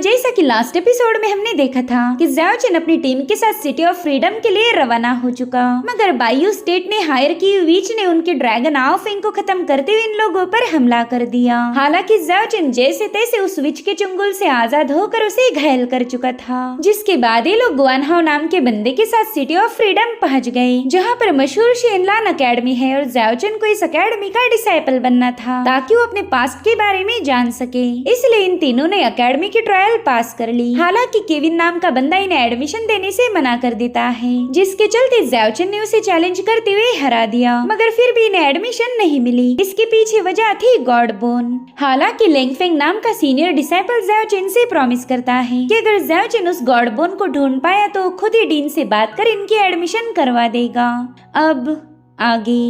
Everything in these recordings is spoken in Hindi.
जैसा कि लास्ट एपिसोड में हमने देखा था कि ज़ाओ चेन अपनी टीम के साथ सिटी ऑफ फ्रीडम के लिए रवाना हो चुका, मगर बायू स्टेट ने हायर की वीच ने उनके ड्रैगन आओ फेंग को खत्म करते हुए इन लोगों पर हमला कर दिया। हालांकि ज़ाओ चेन जैसे तैसे उस विच के चुंगल से आजाद होकर उसे घायल कर चुका था, जिसके बाद ये लोग गुआनहाओ नाम के बंदे के साथ सिटी ऑफ फ्रीडम पहुंच गए, जहाँ पर मशहूर शेनलान अकेडमी है। और ज़ाओ चेन को इस अकेडमी का डिसाइपल बनना था ताकि वो अपने पास्ट के बारे में जान सके, इसलिए इन तीनों ने अकेडमी की ट्रायल पास कर ली। हालांकि केविन नाम का बंदा इन्हें एडमिशन देने से मना कर देता है, जिसके चलते ज़ाओ चेन ने उसे चैलेंज करते हुए हरा दिया, मगर फिर भी इन्हें एडमिशन नहीं मिली। इसके पीछे वजह थी गॉड बोन। हालांकि लेंगफेंग नाम का सीनियर डिसाइपल ज़ाओ चेन से प्रॉमिस करता है कि अगर ज़ाओ चेन उस गॉड बोन को ढूंढ पाया तो खुद ही डीन से बात कर इनकी एडमिशन करवा देगा। अब आगे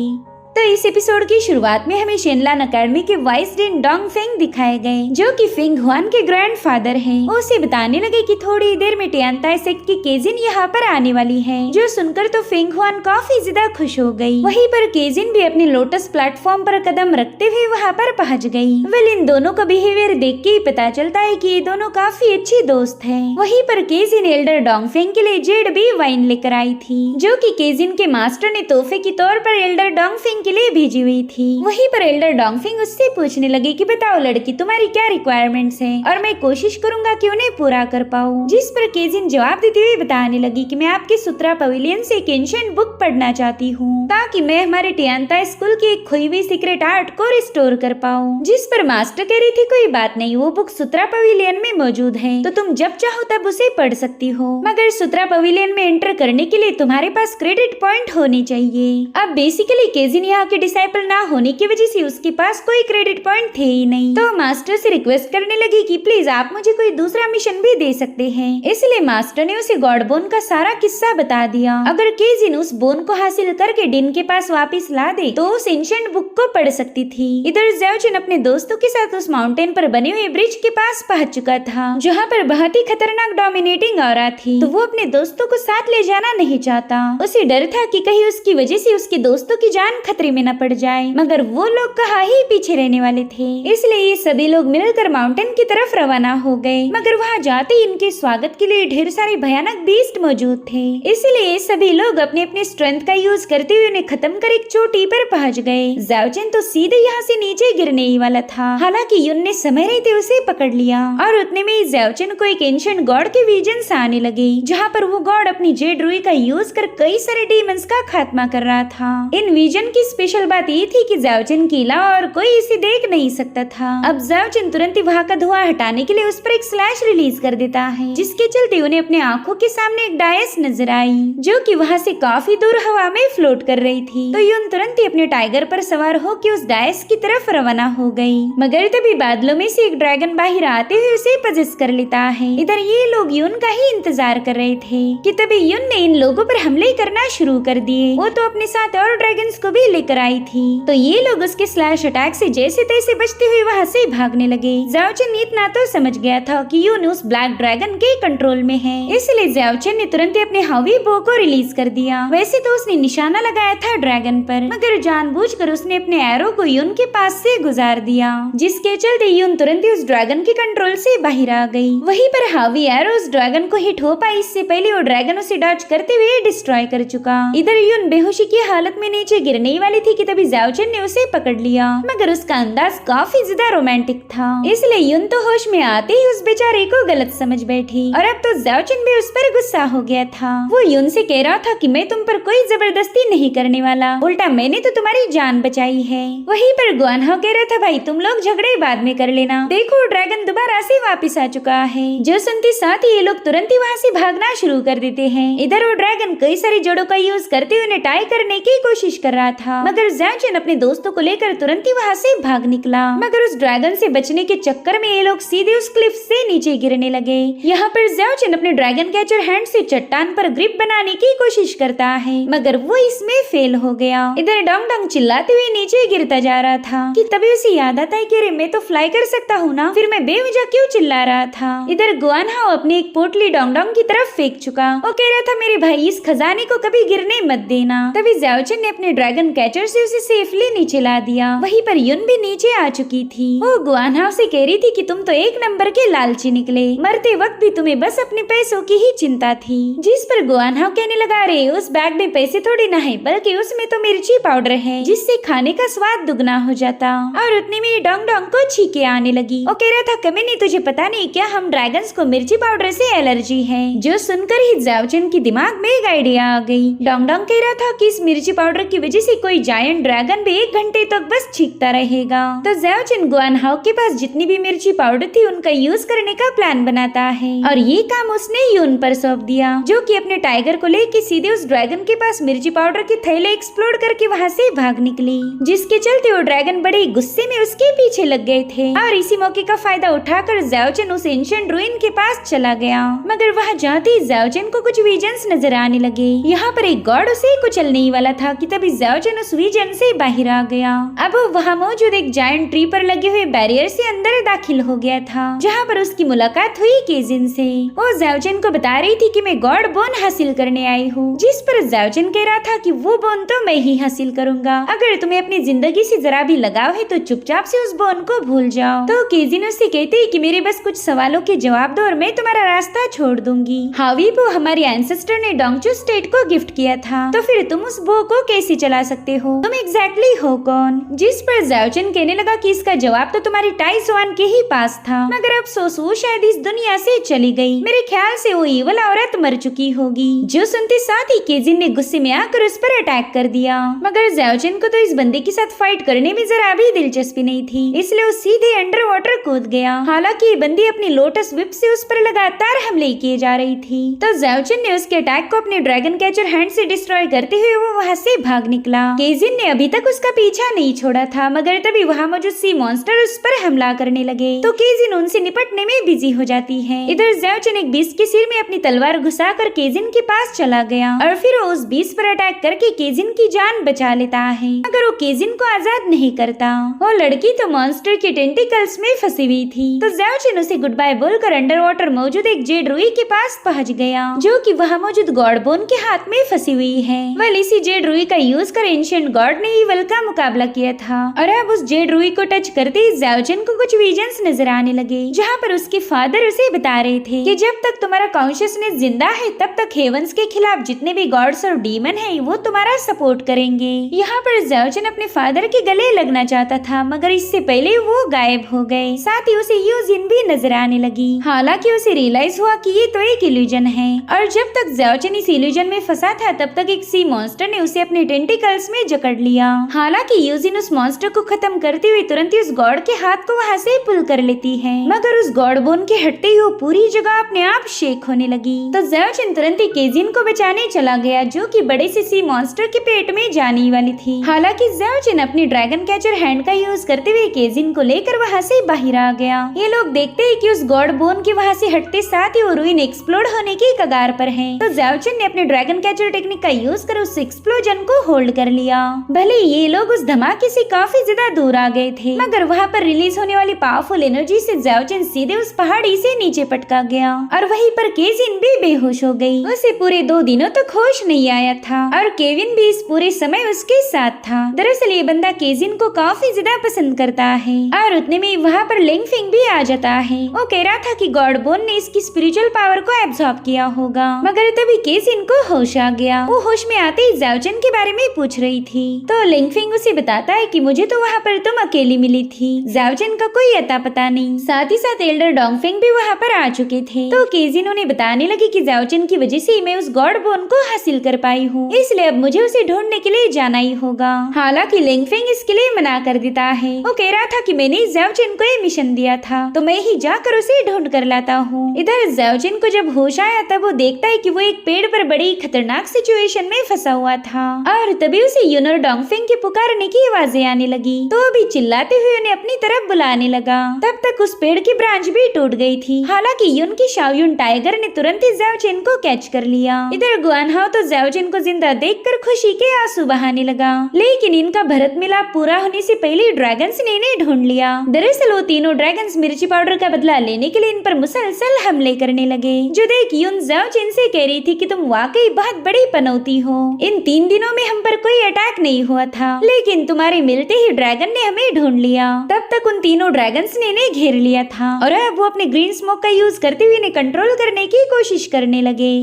तो इस एपिसोड की शुरुआत में हमें शेनलान अकेडमी के वाइस डीन डोंग फेंग दिखाए गए, जो कि फेंग हुआन के ग्रैंडफादर हैं। वो उसे बताने लगे कि थोड़ी देर में टियानताई सेक्ट की केजिन यहाँ पर आने वाली है, जो सुनकर तो फेंग हुआन काफी ज्यादा खुश हो गई। वहीं पर केजिन भी अपने लोटस प्लेटफॉर्म पर कदम रखते हुए वहाँ पर पहुँच गयी। वेल, इन दोनों का बिहेवियर देख के ही पता चलता है कि ये दोनों काफी अच्छी दोस्त है। वहीं पर केजिन एल्डर डोंग फेंग के लिए जेड भी वाइन लेकर आई थी, जो कि केजिन के मास्टर ने तोहफे के तौर पर एल्डर डोंग फेंग के लिए भेजी हुई थी। वहीं पर एल्डर डोंगफिंग उससे पूछने लगी कि बताओ लड़की, तुम्हारी क्या रिक्वायरमेंट्स हैं और मैं कोशिश करूंगा कि उन्हें पूरा कर पाऊं। जिस पर केजिन जवाब देते हुए बताने लगी कि मैं आपके सुत्रा पवेलियन से एक एंशिएंट बुक पढ़ना चाहती हूँ, ताकि मैं हमारे टियानताई स्कूल की एक खोई हुई सीक्रेट आर्ट को रिस्टोर कर पाऊँ। जिस पर मास्टर कह रही थी कोई बात नहीं, वो बुक सुत्रा पवेलियन में मौजूद है, तो तुम जब चाहो तब उसे पढ़ सकती हो, मगर सुत्रा पवेलियन में एंटर करने के लिए तुम्हारे पास क्रेडिट पॉइंट होने चाहिए। अब बेसिकली केजिन यहाँ के डिसाइपल ना होने की वजह से उसके पास कोई क्रेडिट पॉइंट थे ही नहीं, तो मास्टर से रिक्वेस्ट करने लगी कि प्लीज आप मुझे कोई दूसरा मिशन भी दे सकते हैं। इसलिए मास्टर ने उसे गॉड बोन का सारा किस्सा बता दिया। अगर केजिन उस बोन को हासिल करके डिन के पास वापस ला दे तो उस एंशिएंट बुक को पढ़ सकती थी। इधर ज़ाओ चेन अपने दोस्तों के साथ उस माउंटेन पर बने हुए ब्रिज के पास पहुंच चुका था, जहाँ पर बहुत ही खतरनाक डोमिनेटिंग ऑरा थी, तो वो अपने दोस्तों को साथ ले जाना नहीं चाहता। उसे डर था कि कहीं उसकी वजह से उसके दोस्तों की जान खतरे में न पड़ जाए, मगर वो लोग कहाँ ही पीछे रहने वाले थे। इसलिए ये सभी लोग मिलकर माउंटेन की तरफ रवाना हो गए, मगर वहाँ जाते ही इनके स्वागत के लिए ढेर सारे भयानक बीस्ट मौजूद थे। इसलिए ये सभी लोग अपने अपने स्ट्रेंथ का यूज करते हुए उन्हें खत्म कर एक चोटी पर पहुँच गए। ज़ाओ चेन तो सीधे यहाँ से नीचे गिरने ही वाला था, हालांकि युन ने समय रहते उसे पकड़ लिया, और उतने में ज़ाओ चेन को एक एंशिएंट गॉड के विजन्स आने लगे, जहाँ पर वो गॉड अपनी जेड रुई का यूज कर कई सारे डीमंस का खात्मा कर रहा था। इन विजन की स्पेशल बात ये थी कि ज़ाओ चेन के अलावा और कोई इसे देख नहीं सकता था। अब ज़ाओ चेन तुरंत ही वहाँ का धुआं हटाने के लिए उस पर एक स्लैश रिलीज कर देता है, जिसके चलते उन्हें अपने आंखों के सामने एक डायस नजर आई, जो कि वहाँ से काफी दूर हवा में फ्लोट कर रही थी। तो युन तुरंत ही अपने टाइगर पर सवार होकर उस डायस की तरफ रवाना हो गई, मगर तभी बादलों में से एक ड्रैगन बाहर आते हुए उसे पजेस कर लेता है। इधर ये लोग युन का ही इंतजार कर रहे थे कि तभी युन ने इन लोगों पर हमले करना शुरू कर दिए। वो तो अपने साथ और ड्रैगन्स को भी लेकर आई थी, तो ये लोग उसके स्लैश अटैक से जैसे तैसे बचते हुए वहाँ से भागने लगे। ज़ाओ चेन इतना तो समझ गया था कि युन उस ब्लैक ड्रैगन के कंट्रोल में है, इसलिए ज़ाओ चेन ने तुरंत ही अपने हावी बो को रिलीज कर दिया। वैसे तो उसने निशाना लगाया था ड्रैगन पर, मगर जानबूझकर उसने अपने एरो को युन के पास से गुजार दिया, जिसके चलते युन तुरंत ही उस ड्रैगन के कंट्रोल से बाहर आ गई। वहीं पर हावी एरो उस ड्रैगन को हिट हो पाई, इससे पहले वो ड्रैगन उसे डॉज करते हुए डिस्ट्रॉय कर चुका। इधर युन बेहोशी की हालत में नीचे गिरने वाली थी कि तभी ज़ाओ चेन ने उसे पकड़ लिया, मगर उसका अंदाज काफी ज्यादा रोमांटिक था, इसलिए युन तो होश में आते ही उस बेचारे को गलत समझ बैठी, और अब तो ज़ाओ चेन भी उस पर गुस्सा हो गया था। वो युन से कह रहा था कि मैं तुम पर कोई जबरदस्ती नहीं करने वाला, उल्टा मैंने तो तुम्हारी जान बचाई है। वहीं पर गुआनहाओ कह रहा था भाई तुम लोग झगड़े बाद में कर लेना, देखो ड्रैगन दोबारा से वापिस आ चुका है। जो सुनते साथ ही ये लोग तुरंत ही वहाँ से भागना शुरू कर देते हैं। इधर वो ड्रैगन कई सारी जड़ों का यूज करते हुए उन्हें टाई करने की कोशिश कर रहा था, मगर ज़ाओ चेन अपने दोस्तों को लेकर तुरंत ही वहाँ से भाग निकला, मगर उस ड्रैगन से बचने के चक्कर में ये लोग सीधे उस क्लिफ से नीचे गिरने लगे। यहाँ पर ज़ाओ चेन अपने ड्रैगन कैचर हैंड से चट्टान पर ग्रिप बनाने की कोशिश करता है, मगर वो इसमें फेल हो गया। इधर डोंग डोंग चिल्लाते हुए नीचे गिरता जा रहा था कि तभी उसे याद आता है कि अरे मैं तो फ्लाई कर सकता हूँ ना, फिर मैं बेवजह क्यों चिल्ला रहा था। इधर गुआनहाओ अपनी एक पोटली डोंग डोंग की तरफ फेंक चुका। वो कह रहा था मेरे भाई इस खजाने को कभी गिरने मत देना। तभी ज़ाओ चेन ने अपने ड्रैगन कैचर से उसे सेफली नीचे ला दिया। वहीं पर युन भी नीचे आ चुकी थी। वो गुआनहाओ से कह रही थी कि तुम तो एक नंबर के लालची निकले, मरते वक्त भी तुम्हें बस अपने पैसों की ही चिंता थी। जिस पर गुआनहाओ कहने लगा, रे उस बैग में पैसे थोड़ी ना है, बल्कि उसमें तो मिर्ची पाउडर है, जिससे खाने का स्वाद दुगना हो जाता। और उतने में डोंग डोंग को छींके आने लगी। वो कह रहा था, कमीनी तुझे पता नहीं क्या, हम ड्रैगन्स को मिर्ची पाउडर से एलर्जी है। जो सुनकर ही ज़ाओचिन के दिमाग में एक आइडिया आ गई। डोंग डोंग कह रहा था कि इस मिर्ची पाउडर की वजह से कोई जायंट ड्रैगन भी 1 घंटे तक बस छींकता रहेगा। तो ज़ाओचिन गुआनहाओ के पास जितनी भी मिर्ची पाउडर थी उनका यूज करने का प्लान बनाता है, और ये काम उसने युन पर सौंप दिया, जो कि अपने टाइगर को लेके सीधे उस ड्रैगन के पास मिर्ची पाउडर के थैले एक्सप्लोड करके वहाँ से भाग निकली, जिसके चलते वो ड्रैगन बड़े गुस्से में उसके पीछे लग गए थे। और इसी मौके का फायदा उठाकर ज़ाओचिन उस एंशिएंट रूइन के पास चला गया। मगर वहाँ जाते ही ज़ाओचिन को कुछ विजन्स नजर आने लगे। यहाँ पर एक गॉड उसे कुचलने ही वाला था कि तभी ज़ाओचिन उस विजन से बाहर आ गया। अब वो वहाँ मौजूद एक जायंट ट्री पर लगे हुए बैरियर से अंदर दाखिल हो गया था, जहाँ पर उसकी मुलाकात हुई केजिन से। वो ज़ाओचिन को बता रही थी कि मैं गॉड बोन हासिल करने आई हूँ, जिस पर ज़ाओचिन कह रहा था कि वो बोन तो मैं ही हासिल करूंगा, अगर तुम्हें अपनी जिंदगी से जरा भी लगाव है तो चुपचाप से उस बोन को भूल जाओ। तो केजिन उससे कहती है कि मेरे बस कुछ सवालों के जवाब दो और मैं तुम्हारा रास्ता छोड़ दूंगी। हावी बो हमारे एंसेस्टर ने डोंगचू स्टेट को गिफ्ट किया था, तो फिर तुम उस बो को कैसे चला सकते हो, तुम एग्जैक्टली हो कौन? जिस पर ज़ाओचिन कहने लगा कि इसका जवाब तो तुम्हारी टाई स्वान के ही पास था, मगर अफसोस वो शायद इस दुनिया से चली गई। मेरे ख्याल से वो ईवल औरत मर चुकी होगी। जो सुनते साथ ही केजिन ने गुस्से में आकर उस पर अटैक कर दिया। मगर ज़ाओचिन को तो इस बंदे के साथ फाइट करने में जरा भी दिलचस्पी नहीं थी, इसलिए वो सीधे अंडर वाटर कूद गया। हालांकि ये बंदी अपनी लोटस विप से उस पर लगातार हमले किए जा रही थी। तो ज़ाओचिन ने उसके अटैक को अपने ड्रैगन कैचर हैंड से डिस्ट्रॉय करते हुए वो वहाँ से भाग निकला। केजिन ने अभी तक उसका पीछा नहीं छोड़ा था, मगर तभी वहाँ मौजूद सी मॉन्स्टर उस पर हमला करने लगे, तो केजिन उनसे निपटने में बिजी हो जाती है। इधर ज़ाओचिन एक बीस्ट के सिर में अपनी तलवार घुसाकर केजिन के पास चला गया, और फिर वो उस बीस्ट पर अटैक करके केजिन की जान बचा लेता है, मगर वो केजिन को आजाद नहीं करता। वो लड़की तो मॉन्स्टर के टेंटिकल्स में फंसी हुई थी। तो ज़ाओचिन उसे गुड बाय बोलकर अंडर वाटर मौजूद एक जेड रूई के पास पहुंच गया, जो कि वहाँ मौजूद गॉड बोन के हाथ में फंसी हुई है। वेल इसी जेड रूई का यूज कर एंशिएंट गॉड ने ईवल का मुकाबला किया था, और अब उस जेड रूई को टच करते ही ज़ाओचिन को कुछ विजन्स नजर आने लगे, जहाँ पर उसके फादर उसे बता रहे थे कि जब तक तुम्हारा कॉन्शियसनेस जिंदा है तब तक हेवंस के खिलाफ जितने भी गॉड्स और डीमन है वो तुम्हारा सपोर्ट करेंगे। यहाँ पर ज़ाओचिन अपने फादर के गले लगना चाहता था, मगर इससे पहले वो गायब हो गए। साथ ही उसे यूजिन भी नजर आने लगी। हालांकि उसे रियलाइज हुआ कि ये तो एक इल्यूजन है, और जब तक ज़ाओचिन इस इल्यूजन में फंसा था तब तक एक सी मॉन्स्टर ने उसे अपने टेंटिकल्स में जकड़ लिया। हालांकि यूजिन उस मॉन्स्टर को खत्म करते हुए तुरंत ही उस गॉड के हाथ को वहाँ से पुल कर लेती है, मगर उस गॉड बोन के हटते ही वो पूरी जगह अपने आप शेक होने लगी। तो ज़ाओचिन तुरंत ही केजिन को बचाने चला गया, जो कि बड़े से सी मॉन्स्टर के पेट में जाने वाली थी। हालांकि ज़ाओचिन अपनी ड्रैगन कैचर हैंड का यूज करते हुए केजिन को लेकर वहाँ से बाहर आ गया। ये लोग देखते ही कि उस गॉड बोन के वहाँ से हटते साथ ही वो रूइन एक्सप्लोड होने की कगार पर है। तो ज़ाओचिन ने अपने ड्रैगन कैचर टेक्निक का यूज कर उस एक्सप्लोजन को होल्ड कर लिया। भले ये लोग उस धमाके से काफी ज्यादा दूर आ गए थे, मगर वहाँ पर रिलीज होने वाली पावरफुल एनर्जी से ज़ाओचिन सीधे उस पहाड़ी से नीचे पटका गया, और वहीं पर केजिन भी बेहोश हो गई। उसे पूरे 2 दिनों तक होश नहीं आया था, और केविन भी इस पूरे समय उसके साथ था। दरअसल ये बंदा केजिन को काफी ज्यादा पसंद करता है, और उतने में वहाँ पर लिंगफिंग भी आ जाता है। वो कह रहा था कि गॉड बोन ने इसकी स्पिरिचुअल पावर को एब्सॉर्ब किया होगा, मगर तभी केजिन को होश आ गया। वो होश में आते ही ज़ाओचिन के बारे में पूछ रही थी, तो लिंगफिंग उसे बताता है कि मुझे तो वहाँ पर तुम अकेली मिली थी, ज़ाओचिन का कोई अता पता नहीं। साथ ही साथ एल्डर डोंगफिंग भी वहाँ पर आ चुके थे। तो केजिन उन्हें बताने लगी कि ज़ाओचिन की वजह से मैं उस गॉड बोन को हासिल कर पाई हूँ, इसलिए अब मुझे उसे ढूंढने के लिए जाना ही होगा। हालांकि लिंगफिंग इसके लिए मना कर देता है। वो कह रहा था कि मैंने ज़ाओचिन को ये मिशन दिया था, तो मैं ही जाकर उसे ढूंढ कर लाता हूँ। इधर ज़ाओचिन को जब होश आया तब वो देखता है कि वो एक पेड़ पर बड़ी खतरनाक सिचुएशन में फंसा हुआ था, और तभी उसे युन और डोंगफिंग के पुकारने की आवाजें आने लगी। तो अभी चिल्लाते हुए उन्हें अपनी तरफ बुलाने लगा। तब तक उस पेड़ की ब्रांच भी टूट गई थी। हालांकि युन की शाओयुन टाइगर ने तुरंत ही ज़ाओचिन को कैच कर लिया। इधर गुआनहाओ तो ज़ाओचिन को जिंदा देखकर खुशी के आंसू बहाने लगा, लेकिन इनका भरत मिलाप पूरा होने से पहले ड्रैगन्स ने इन्हें ढूंढ लिया। दरअसल वो तीनों ड्रैगन्स मिर्ची पाउडर का बदला लेने के लिए इन पर मुसलसल हमले करने लगे, जो देख युन ज़ाओचिन से कह रही थी कि तुम वाकई बहुत बड़ी पनौती हो। इन 3 दिनों में हम पर कोई अटैक नहीं हुआ था, लेकिन तुम्हारे मिलते ही ड्रैगन ने हमें ढूंढ लिया। तब तक उन तीनों ड्रैगन्स ने इन्हें घेर लिया था और अब वो अपने ग्रीन स्मोक का यूज करते हुए इन्हें कंट्रोल करने की कोशिश करने लगे।